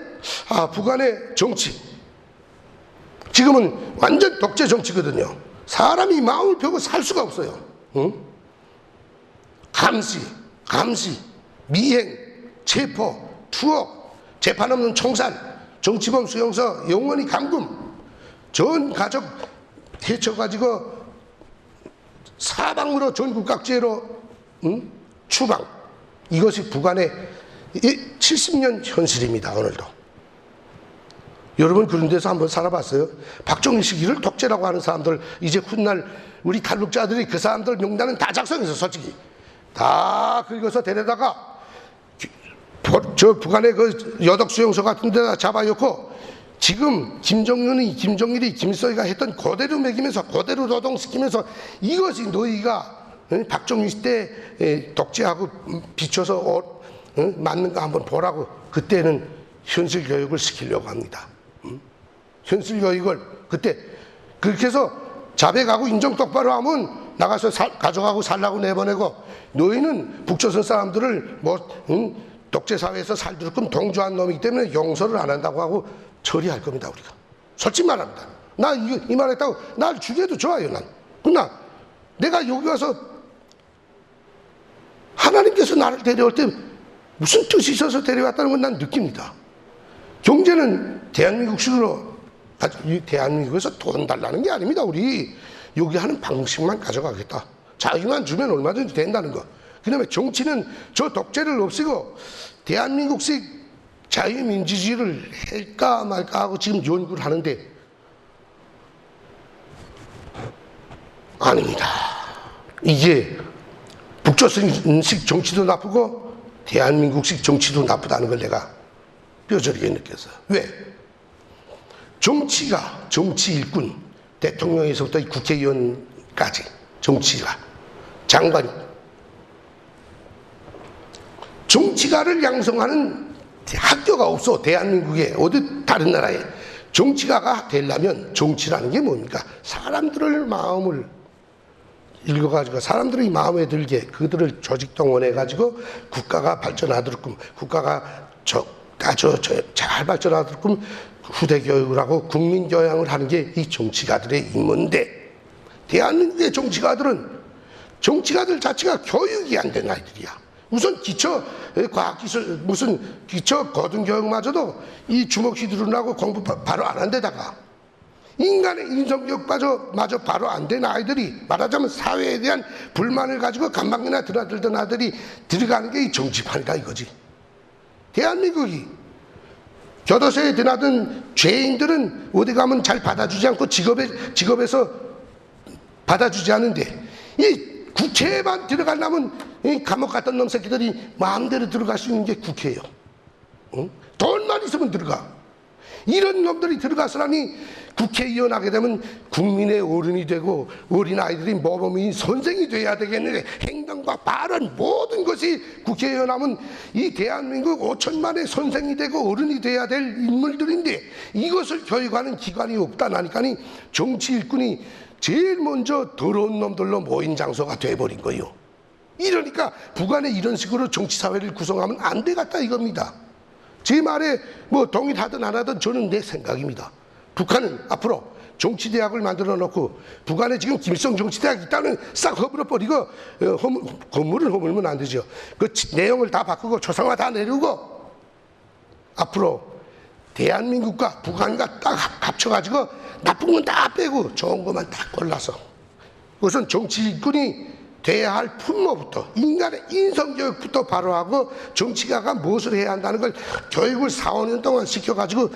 북한의 정치, 지금은 완전 독재 정치거든요. 사람이 마음을 펴고 살 수가 없어요. 응? 감시, 미행, 체포, 투옥, 재판 없는 총살, 정치범 수용소 영원히 감금, 전 가족 해쳐가지고 사방으로 전국 각지로 추방. 이것이 북한의 70년 현실입니다. 오늘도. 여러분 그런 데서 한번 살아봤어요? 박정희 시기를 독재라고 하는 사람들, 이제 훗날 우리 탈북자들이 그 사람들 명단은 다 작성해서 솔직히 다 긁어서 데려다가 저 북한의 그 여덕 수용소 같은 데다 잡아놓고 지금 김정일이 김일성이가 했던 그대로 먹이면서 그대로 노동시키면서 이것이 너희가 박정희 때 독재하고 비춰서 맞는가 한번 보라고 그때는 현실 교육을 시키려고 합니다. 현실 교육을 그때 그렇게 해서 자백하고 인정 똑바로 하면 나가서 가족하고 살라고 내보내고 너희는 북조선 사람들을 독재 사회에서 살도록 동조한 놈이기 때문에 용서를 안 한다고 하고 처리할 겁니다. 우리가 솔직히 말합니다. 나 이 말했다고 날 죽여도 좋아요. 난. 그러나 내가 여기 와서 하나님께서 나를 데려올 때 무슨 뜻이 있어서 데려왔다는 건 난 느낍니다. 경제는 대한민국식으로 대한민국에서 돈 달라는 게 아닙니다. 우리 여기 하는 방식만 가져가겠다. 자유만 주면 얼마든지 된다는 거. 그 다음에 정치는 저 독재를 없애고 대한민국식 자유민주주의를 할까 말까 하고 지금 연구를 하는데 아닙니다. 이게 북조선식 정치도 나쁘고 대한민국식 정치도 나쁘다는 걸 내가 뼈저리게 느꼈어요. 왜? 정치가, 정치 일꾼, 대통령에서부터 국회의원까지 정치가, 장관, 정치가를 양성하는 학교가 없어. 대한민국에 어디 다른 나라에. 정치가가 되려면 정치라는 게 뭡니까? 사람들의 마음을 읽어가지고 사람들이 마음에 들게 그들을 조직 동원해가지고 국가가 발전하도록, 국가가 아주 잘 발전하도록 후대 교육을 하고 국민 교양을 하는 게 이 정치가들의 임무인데, 대한민국의 정치가들 자체가 교육이 안 된 아이들이야. 우선 기초 과학기술, 무슨 기초 고등교육마저도 이 주먹 휘두르라고 공부 바로 안 한 데다가 인간의 인성교육마저 바로 안 된 아이들이, 말하자면 사회에 대한 불만을 가지고 간방이나 드나들던 아들이 들어가는 게 이 정치판이다 이거지. 대한민국이 교도소에 드나든 죄인들은 어디 가면 잘 받아주지 않고 직업에서 받아주지 않는데, 이 국회에만 들어가려면 이 감옥 갔던 놈 새끼들이 마음대로 들어갈 수 있는 게 국회예요. 응? 돈만 있으면 들어가. 이런 놈들이 들어가서라니 국회의원 하게 되면 국민의 어른이 되고 어린아이들이 모범인 선생이 돼야 되겠는데, 행동과 발언 모든 것이 국회의원 하면 이 대한민국 5천만의 선생이 되고 어른이 돼야 될 인물들인데, 이것을 교육하는 기관이 없다나니까 정치 일꾼이 제일 먼저 더러운 놈들로 모인 장소가 돼버린 거예요. 이러니까 북한에 이런 식으로 정치사회를 구성하면 안 되겠다 이겁니다. 제 말에 뭐 동의하든 안 하든 저는 내 생각입니다. 북한은 앞으로 정치대학을 만들어 놓고, 북한에 지금 김일성 정치대학 있다는 싹 허물어버리고, 건물을 허물면 안 되죠. 그 내용을 다 바꾸고 초상화 다 내리고, 앞으로 대한민국과 북한과 딱 합쳐가지고 나쁜 건 다 빼고 좋은 것만 딱 골라서, 우선 정치인이 돼야 할 품모부터, 인간의 인성교육부터 바로 하고, 정치가가 무엇을 해야 한다는 걸 교육을 4, 5년 동안 시켜가지고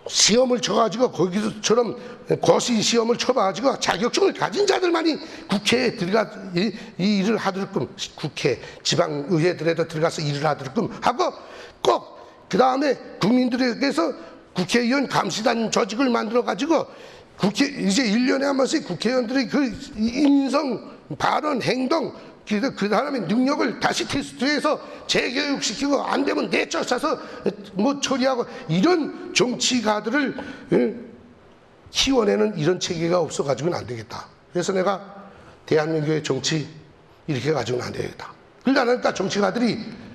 시험을 쳐가지고, 거기서처럼 고시 시험을 쳐봐가지고 자격증을 가진 자들만이 국회에 들어가 이 일을 하도록끔, 국회 지방의회들에도 들어가서 일을 하도록끔 하고, 꼭 그 다음에 국민들에게서 국회의원 감시단 조직을 만들어가지고, 이제 1년에 한 번씩 국회의원들의 그 인성, 발언, 행동, 그 사람의 능력을 다시 테스트해서 재교육시키고, 안 되면 내쫓아서 뭐 처리하고, 이런 정치가들을 키워내는 이런 체계가 없어가지고는 안 되겠다. 그래서 내가 대한민국의 정치 이렇게 가지고는 안 되겠다. 그러니까 정치가들이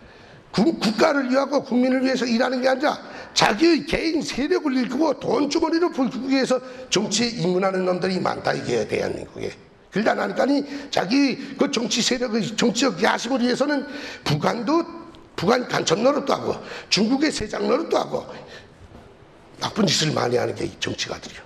국가를 위하고 국민을 위해서 일하는 게 아니라 자기의 개인 세력을 일구고 돈주머니를 불기 위해서 정치에 입문하는 놈들이 많다 이게 대한민국에. 그러다 나니까 자기 그 정치 세력의 정치적 야심을 위해서는 북한 간첩 노릇도 하고 중국의 세장 노릇도 하고 나쁜 짓을 많이 하는 게 이 정치가들이요.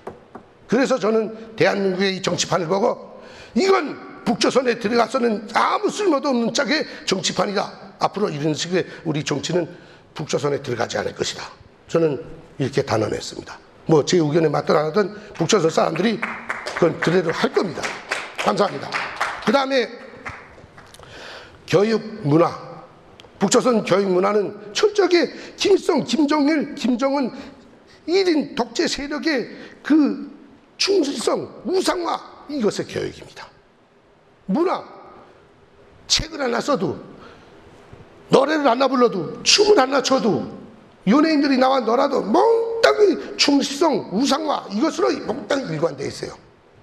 그래서 저는 대한민국의 이 정치판을 보고, 이건 북조선에 들어가서는 아무 쓸모도 없는 짝의 정치판이다. 앞으로 이런 식의 우리 정치는 북조선에 들어가지 않을 것이다. 저는 이렇게 단언했습니다. 뭐 제 의견에 맞든 안 하든 북조선 사람들이 그건 그대로 할 겁니다. 감사합니다. 그 다음에 교육 문화. 북조선 교육 문화는 철저하게 김일성, 김정일, 김정은 1인 독재 세력의 그 충실성, 우상화, 이것의 교육입니다. 문화, 책을 하나 써도, 노래를 하나 불러도, 춤을 하나 춰도, 연예인들이 나와 놀아도 몽땅히 충실성, 우상화, 이것으로 몽땅히 일관되어 있어요.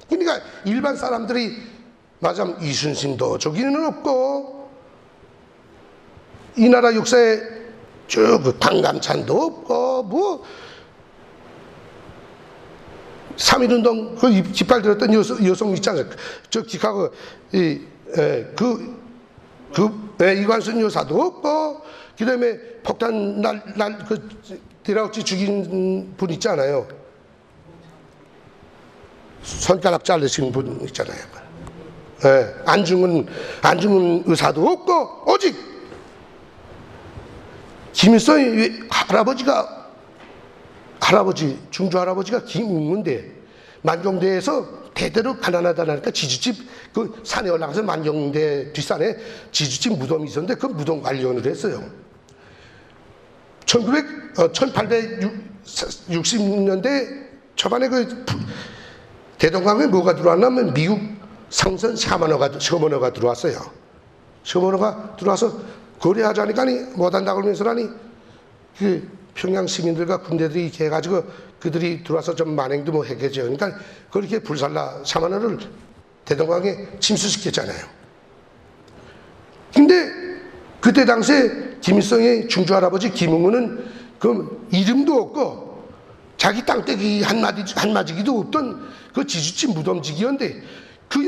그러니까 일반 사람들이 말하자면 이순신도 저기는 없고, 이 나라 역사에 쭉 당감찬도 없고, 뭐 3.1운동 그 깃발 들었던 여성 있잖아요. 저 기카고 이관순 여사도 없고, 그 다음에 폭탄 그 데라우치 죽인 분 있잖아요. 손가락 자르신 분 있잖아요. 안중근 의사도 없고, 오직 김일성의 중조 할아버지가 김웅문데, 만경대에서 대대로 가난하다니까 지주집, 그 산에 올라가서 만경대 뒷산에 지주집 무덤이 있었는데 그 무덤 관리원을 했어요. 1860년대 초반에 그 대동강에 뭐가 들어왔냐면 미국 상선 셔머너가 들어왔어요. 셔머너가 들어와서 거래하자니까 못한다고 그러면서라니 그 평양 시민들과 군대들이 이렇게 해가지고 그들이 들어와서 좀 만행도 뭐 했겠죠. 그러니까 그렇게 불살라 4만원을 대동강에 침수시켰잖아요. 근데 그때 당시에 김일성의 중주 할아버지 김응우는 그 이름도 없고 자기 땅떼기 한마디기도 없던 그 지주치 무덤지기였는데 그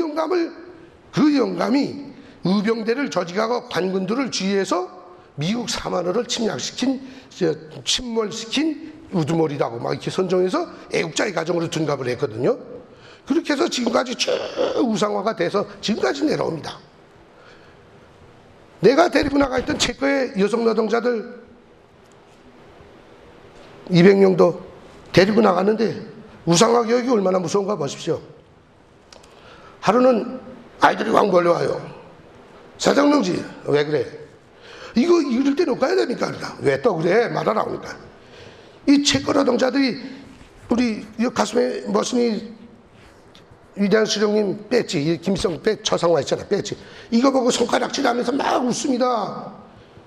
영감이 의병대를 저지하고 관군들을 주의해서 미국 4만원을 침몰시킨 우두머리라고 막 이렇게 선정해서 애국자의 가정으로 둔갑을 했거든요. 그렇게 해서 지금까지 쭉 우상화가 돼서 지금까지 내려옵니다. 내가 데리고 나가 있던 체코의 여성 노동자들 200명도 데리고 나갔는데 우상화 교육이 얼마나 무서운가 보십시오. 하루는 아이들이 왕 몰려와요. 사장농지 왜 그래? 이거 이럴 때 놓고 가야 됩니까? 그러니까. 왜 또 그래? 말하라. 그러니까. 이 체코 노동자들이 우리 가슴에 머슴이 위대한 수령님 뺐지. 김일성 처상화 있잖아. 뺐지. 이거 보고 손가락질하면서 막 웃습니다.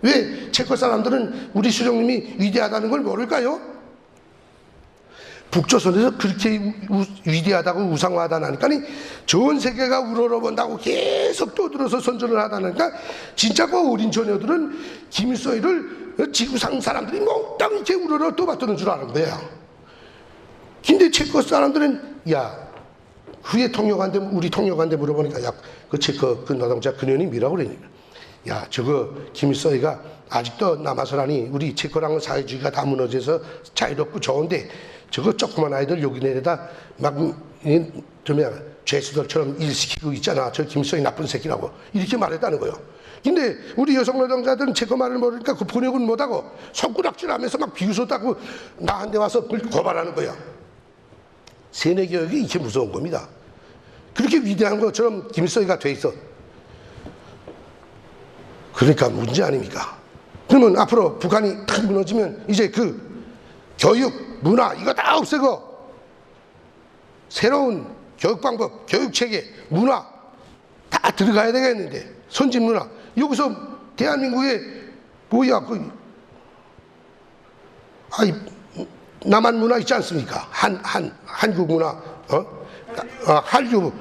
왜 체코 사람들은 우리 수령님이 위대하다는 걸 모를까요? 북조선에서 그렇게 위대하다고 우상화하다 나니까 전 세계가 우러러본다고 계속 떠들어서 선전을 하다 나니까 진짜 그 어린 처녀들은 김일성이를 지구상 사람들이 몽땅 이렇게 우러러 떠받드는 줄 아는 거야. 근데 체코 사람들은 야 후에 통역한테 우리 통역한테 물어보니까 야 그 체코 그 노동자 그년이 뭐라고 그러니까 야 저거 김일성이가 아직도 남아서라니 우리 체코랑은 사회주의가 다 무너져서 자유롭고 좋은데 저거 조그만 아이들 여기 내려다 막 죄수들처럼 일시키고 있잖아. 저 김일성이 나쁜 새끼라고 이렇게 말했다는 거예요. 근데 우리 여성 노동자들은 체코 말을 모르니까 그 번역은 못하고 손가락질하면서 막 비웃었다고 나한테 와서 고발하는 거야. 세뇌 교육이 이렇게 무서운 겁니다. 그렇게 위대한 것처럼 김일성이가 돼 있어. 그러니까 문제 아닙니까? 그러면 앞으로 북한이 탁 무너지면 이제 그 교육, 문화 이거 다 없애고 새로운 교육 방법, 교육 체계, 문화 다 들어가야 되겠는데 선진 문화 여기서 대한민국에 뭐야 남한 문화 있지 않습니까? 한국 문화, 한류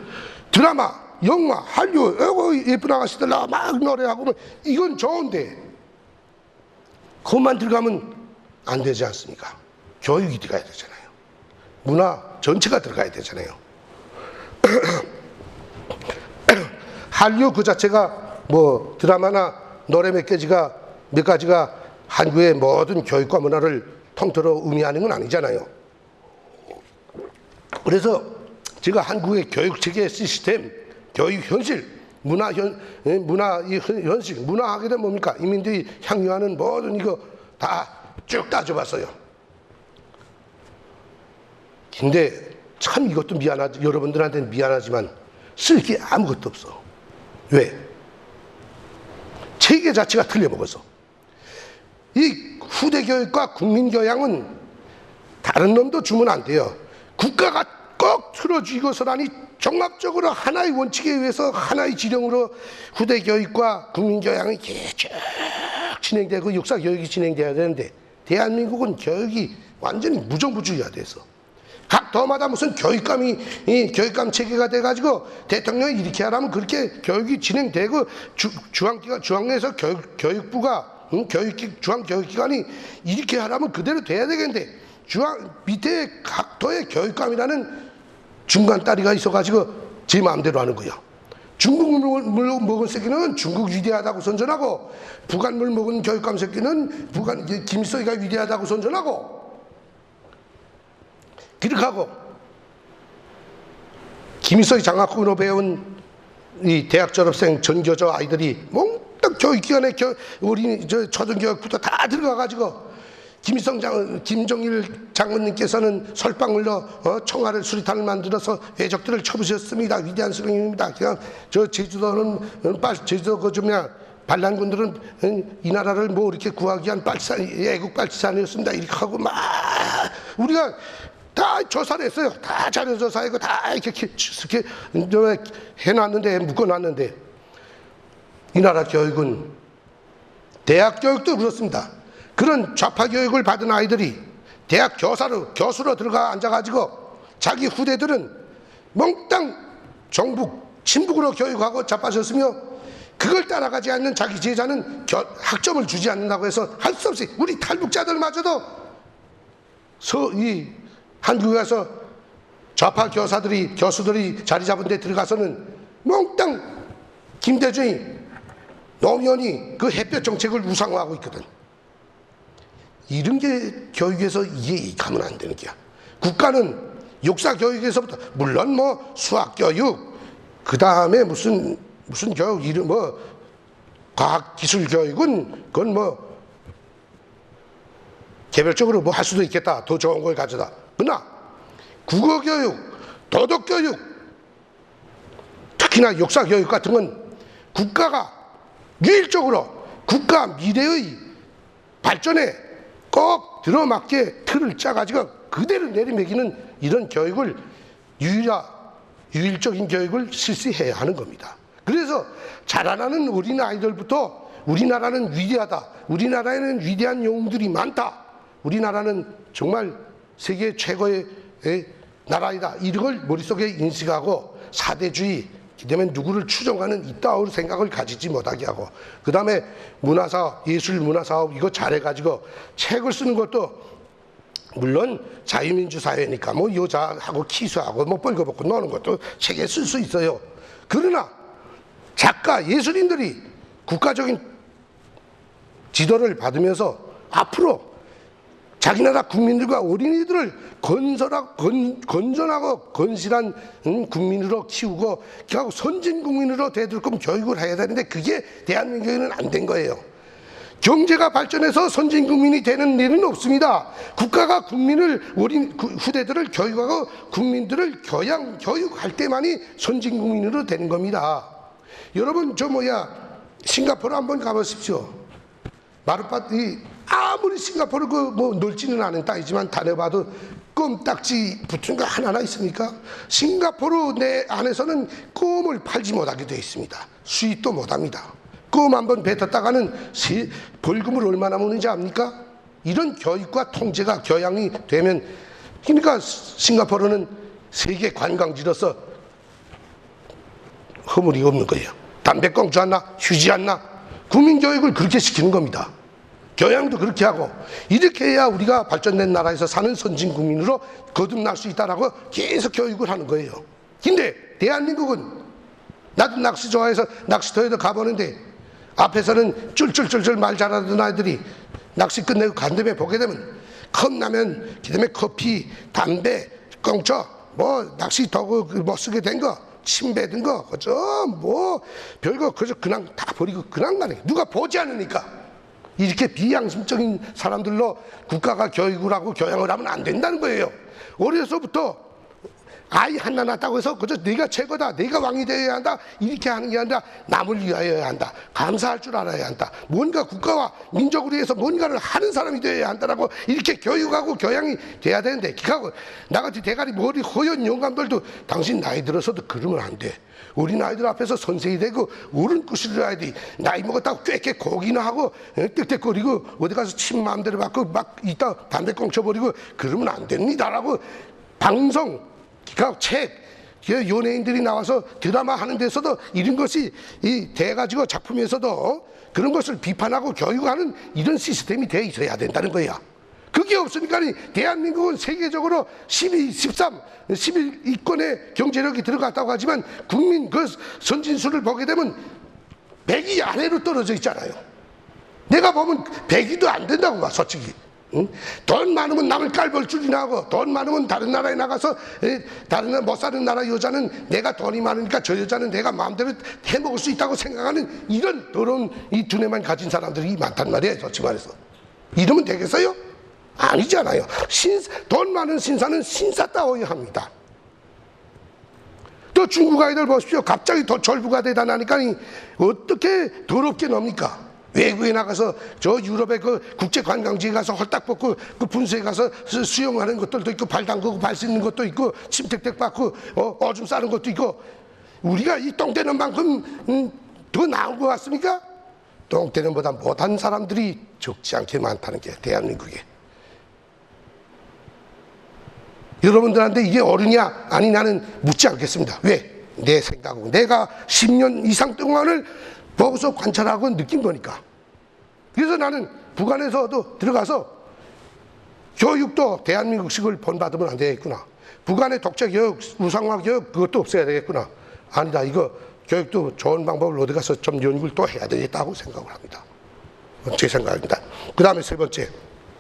드라마, 영화, 한류 예쁜 아가씨들 나와 막 노래하고 이건 좋은데 그것만 들어가면 안 되지 않습니까? 교육이 들어가야 되잖아요. 문화 전체가 들어가야 되잖아요. 한류 그 자체가 뭐 드라마나 노래 몇 가지가 한국의 모든 교육과 문화를 통틀어 의미하는 건 아니잖아요. 그래서 제가 한국의 교육 체계 시스템, 교육 현실, 문화 현실, 문화하게 되면 뭡니까? 이민들이 향유하는 모든 이거 다 쭉 따져봤어요. 근데 참 이것도 미안하지, 여러분들한테는 미안하지만 쓸 게 아무것도 없어. 왜? 체계 자체가 틀려먹어서. 이 후대 교육과 국민 교양은 다른 놈도 주면 안 돼요. 국가가 꼭 틀어주고서라니 종합적으로 하나의 원칙에 의해서 하나의 지령으로 후대 교육과 국민 교양이 쭉 진행되고 역사 교육이 진행돼야 되는데 대한민국은 교육이 완전히 무정부주의화 돼서 각 도마다 무슨 교육감 체계가 돼가지고 대통령이 이렇게 하라면 그렇게 교육이 진행되고 중앙에서 교육부가 중앙교육기관이 이렇게 하라면 그대로 돼야 되겠는데 밑에 각 도의 교육감이라는 중간 다리가 있어가지고 제 마음대로 하는 거야. 중국 물 먹은 새끼는 중국 위대하다고 선전하고 북한 물 먹은 교육감 새끼는 김일성이가 위대하다고 선전하고 그렇게 하고 김일성이 장학금으로 배운 이 대학 졸업생 전교조 아이들이 몽땅 교육기관에 초등교육부터 다 들어가가지고 김정일 장군님께서는 설방을 넣어 청와를 수리탄을 만들어서 외적들을 쳐부셨습니다. 위대한 수령입니다. 그냥 저 제주도는 제주도 반란군들은 이 나라를 뭐 이렇게 구하기 위한 애국 빨치산이었습니다. 이렇게 하고 막 우리가 다 조사를 했어요. 다 자료 조사하고 다 이렇게 해놨는데 묶어놨는데 이 나라 교육은 대학 교육도 그렇습니다. 그런 좌파 교육을 받은 아이들이 대학 교수로 들어가 앉아가지고 자기 후대들은 몽땅 정북, 친북으로 교육하고 자빠졌으며 그걸 따라가지 않는 자기 제자는 학점을 주지 않는다고 해서 할 수 없이 우리 탈북자들마저도 이 한국에 가서 좌파 교수들이 자리 잡은 데 들어가서는 몽땅 김대중이 노무현이 그 햇볕 정책을 우상화하고 있거든. 이런 게 교육에서 이해가면 안 되는 게야. 국가는 역사 교육에서부터 물론 뭐 수학 교육, 그 다음에 무슨 교육 이름 뭐 과학 기술 교육은 그건 뭐 개별적으로 뭐 할 수도 있겠다. 더 좋은 걸 가져다. 그러나 국어 교육, 도덕 교육, 특히나 역사 교육 같은 건 국가가 유일적으로 국가 미래의 발전에 꼭 들어맞게 틀을 짜가지고 그대로 내리매기는 이런 교육을 유일적인 교육을 실시해야 하는 겁니다. 그래서 자라나는 어린아이들부터 우리나라는 위대하다, 우리나라에는 위대한 영웅들이 많다, 우리나라는 정말 세계 최고의 나라이다, 이런 걸 머릿속에 인식하고 사대주의, 그다음에 누구를 추종하는 이따울 생각을 가지지 못하게 하고, 그 다음에 문화사업, 예술 문화사업 이거 잘해가지고 책을 쓰는 것도 물론 자유민주 사회니까 뭐 여자하고 키스하고 뭐 벌거벗고 노는 것도 책에 쓸 수 있어요. 그러나 작가, 예술인들이 국가적인 지도를 받으면서 앞으로 자기 나라 국민들과 어린이들을 건전하고 건실한 국민으로 키우고 선진 국민으로 되도록 교육을 해야 되는데 그게 대한민국에는 안 된 거예요. 경제가 발전해서 선진 국민이 되는 일은 없습니다. 국가가 후대들을 교육하고 국민들을 교육할 때만이 선진 국민으로 되는 겁니다. 여러분 싱가포르 한번 가보십시오. 마룻밭이 아무리 싱가포르 넓지는 않은 땅이지만 다녀봐도 껌딱지 붙은 거 하나나 있습니까? 싱가포르 내 안에서는 껌을 팔지 못하게 되어 있습니다. 수입도 못합니다. 껌 한번 뱉었다가는 벌금을 얼마나 먹는지 압니까? 이런 교육과 통제가 교양이 되면, 그러니까 싱가포르는 세계 관광지로서 허물이 없는 거예요. 담배 꽁초 하나, 휴지 하나, 국민교육을 그렇게 시키는 겁니다. 교양도 그렇게 하고, 이렇게 해야 우리가 발전된 나라에서 사는 선진 국민으로 거듭날 수 있다라고 계속 교육을 하는 거예요. 근데 대한민국은, 나도 낚시 좋아해서 낚시터에도 가보는데 앞에서는 쫄쫄쫄쫄 말 잘하던 아이들이 낚시 끝내고 간 다음에 보게 되면 컵라면, 그다음에 커피, 담배, 꽁초, 뭐 낚시 도구 뭐 쓰게 된 거, 침 뱉은 거, 그저 뭐 별거 그저 그냥 다 버리고 그냥 가네. 누가 보지 않으니까. 이렇게 비양심적인 사람들로 국가가 교육을 하고 교양을 하면 안 된다는 거예요. 어려서부터 아이 하나 낳았다고 해서 그저 내가 최고다, 내가 왕이 되어야 한다, 이렇게 하는 게 아니라 남을 위하여야 한다, 감사할 줄 알아야 한다, 뭔가 국가와 민족을 위해서 뭔가를 하는 사람이 되어야 한다라고 이렇게 교육하고 교양이 돼야 되는데, 기하고 나같이 대가리 머리 허연 영감들도 당신 나이 들어서도 그러면 안 돼. 어린 아이들 앞에서 선생이 되고 어른 구실을 해야 돼. 나이 먹었다고 꾀깨 고기나 하고 떽떽거리고 어디 가서 침 마음대로 받고 막 이따 담배 꽁쳐버리고 그러면 안 됩니다라고 방송, 책, 연예인들이 나와서 드라마 하는 데서도 이런 것이 돼가지고 작품에서도 그런 것을 비판하고 교육하는 이런 시스템이 돼 있어야 된다는 거야. 그게 없으니까 대한민국은 세계적으로 12, 13, 11위권의 경제력이 들어갔다고 하지만 국민 그 선진수를 보게 되면 100위 아래로 떨어져 있잖아요. 내가 보면 100위도 안 된다고 봐, 솔직히. 응? 돈 많으면 남을 깔볼 줄이나 하고, 돈 많으면 다른 나라에 나가서 다른 나라 못 사는 나라 여자는 내가 돈이 많으니까 저 여자는 내가 마음대로 해먹을 수 있다고 생각하는 이런 더러운 이 두뇌만 가진 사람들이 많단 말이에요, 솔직히 말해서. 이러면 되겠어요? 아니잖아요. 돈 많은 신사는 신사다워야 합니다. 또 중국 아이들 보십시오. 갑자기 절부가 대단하니까 어떻게 더럽게 놉니까? 외국에 나가서 저 유럽의 그 국제관광지에 가서 헐딱 벗고 그 분수에 가서 수영하는 것들도 있고, 발 담그고 발 씻는 것도 있고, 침택택 받고 오줌 싸는 것도 있고, 우리가 이 똥 되는 만큼 더 나은 것 같습니까? 똥대는보다 못한 사람들이 적지 않게 많다는 게 대한민국에. 여러분들한테 이게 옳으냐 아니냐는 묻지 않겠습니다. 왜? 내 생각은 내가 10년 이상 동안을 보고서 관찰하고 느낀 거니까. 그래서 나는 북한에서도 들어가서 교육도 대한민국식을 본받으면 안 되겠구나. 북한의 독재 교육, 우상화 교육 그것도 없어야 되겠구나. 아니다. 이거 교육도 좋은 방법을 어디 가서 좀 연구를 또 해야 되겠다고 생각을 합니다. 제 생각입니다. 그 다음에 세 번째.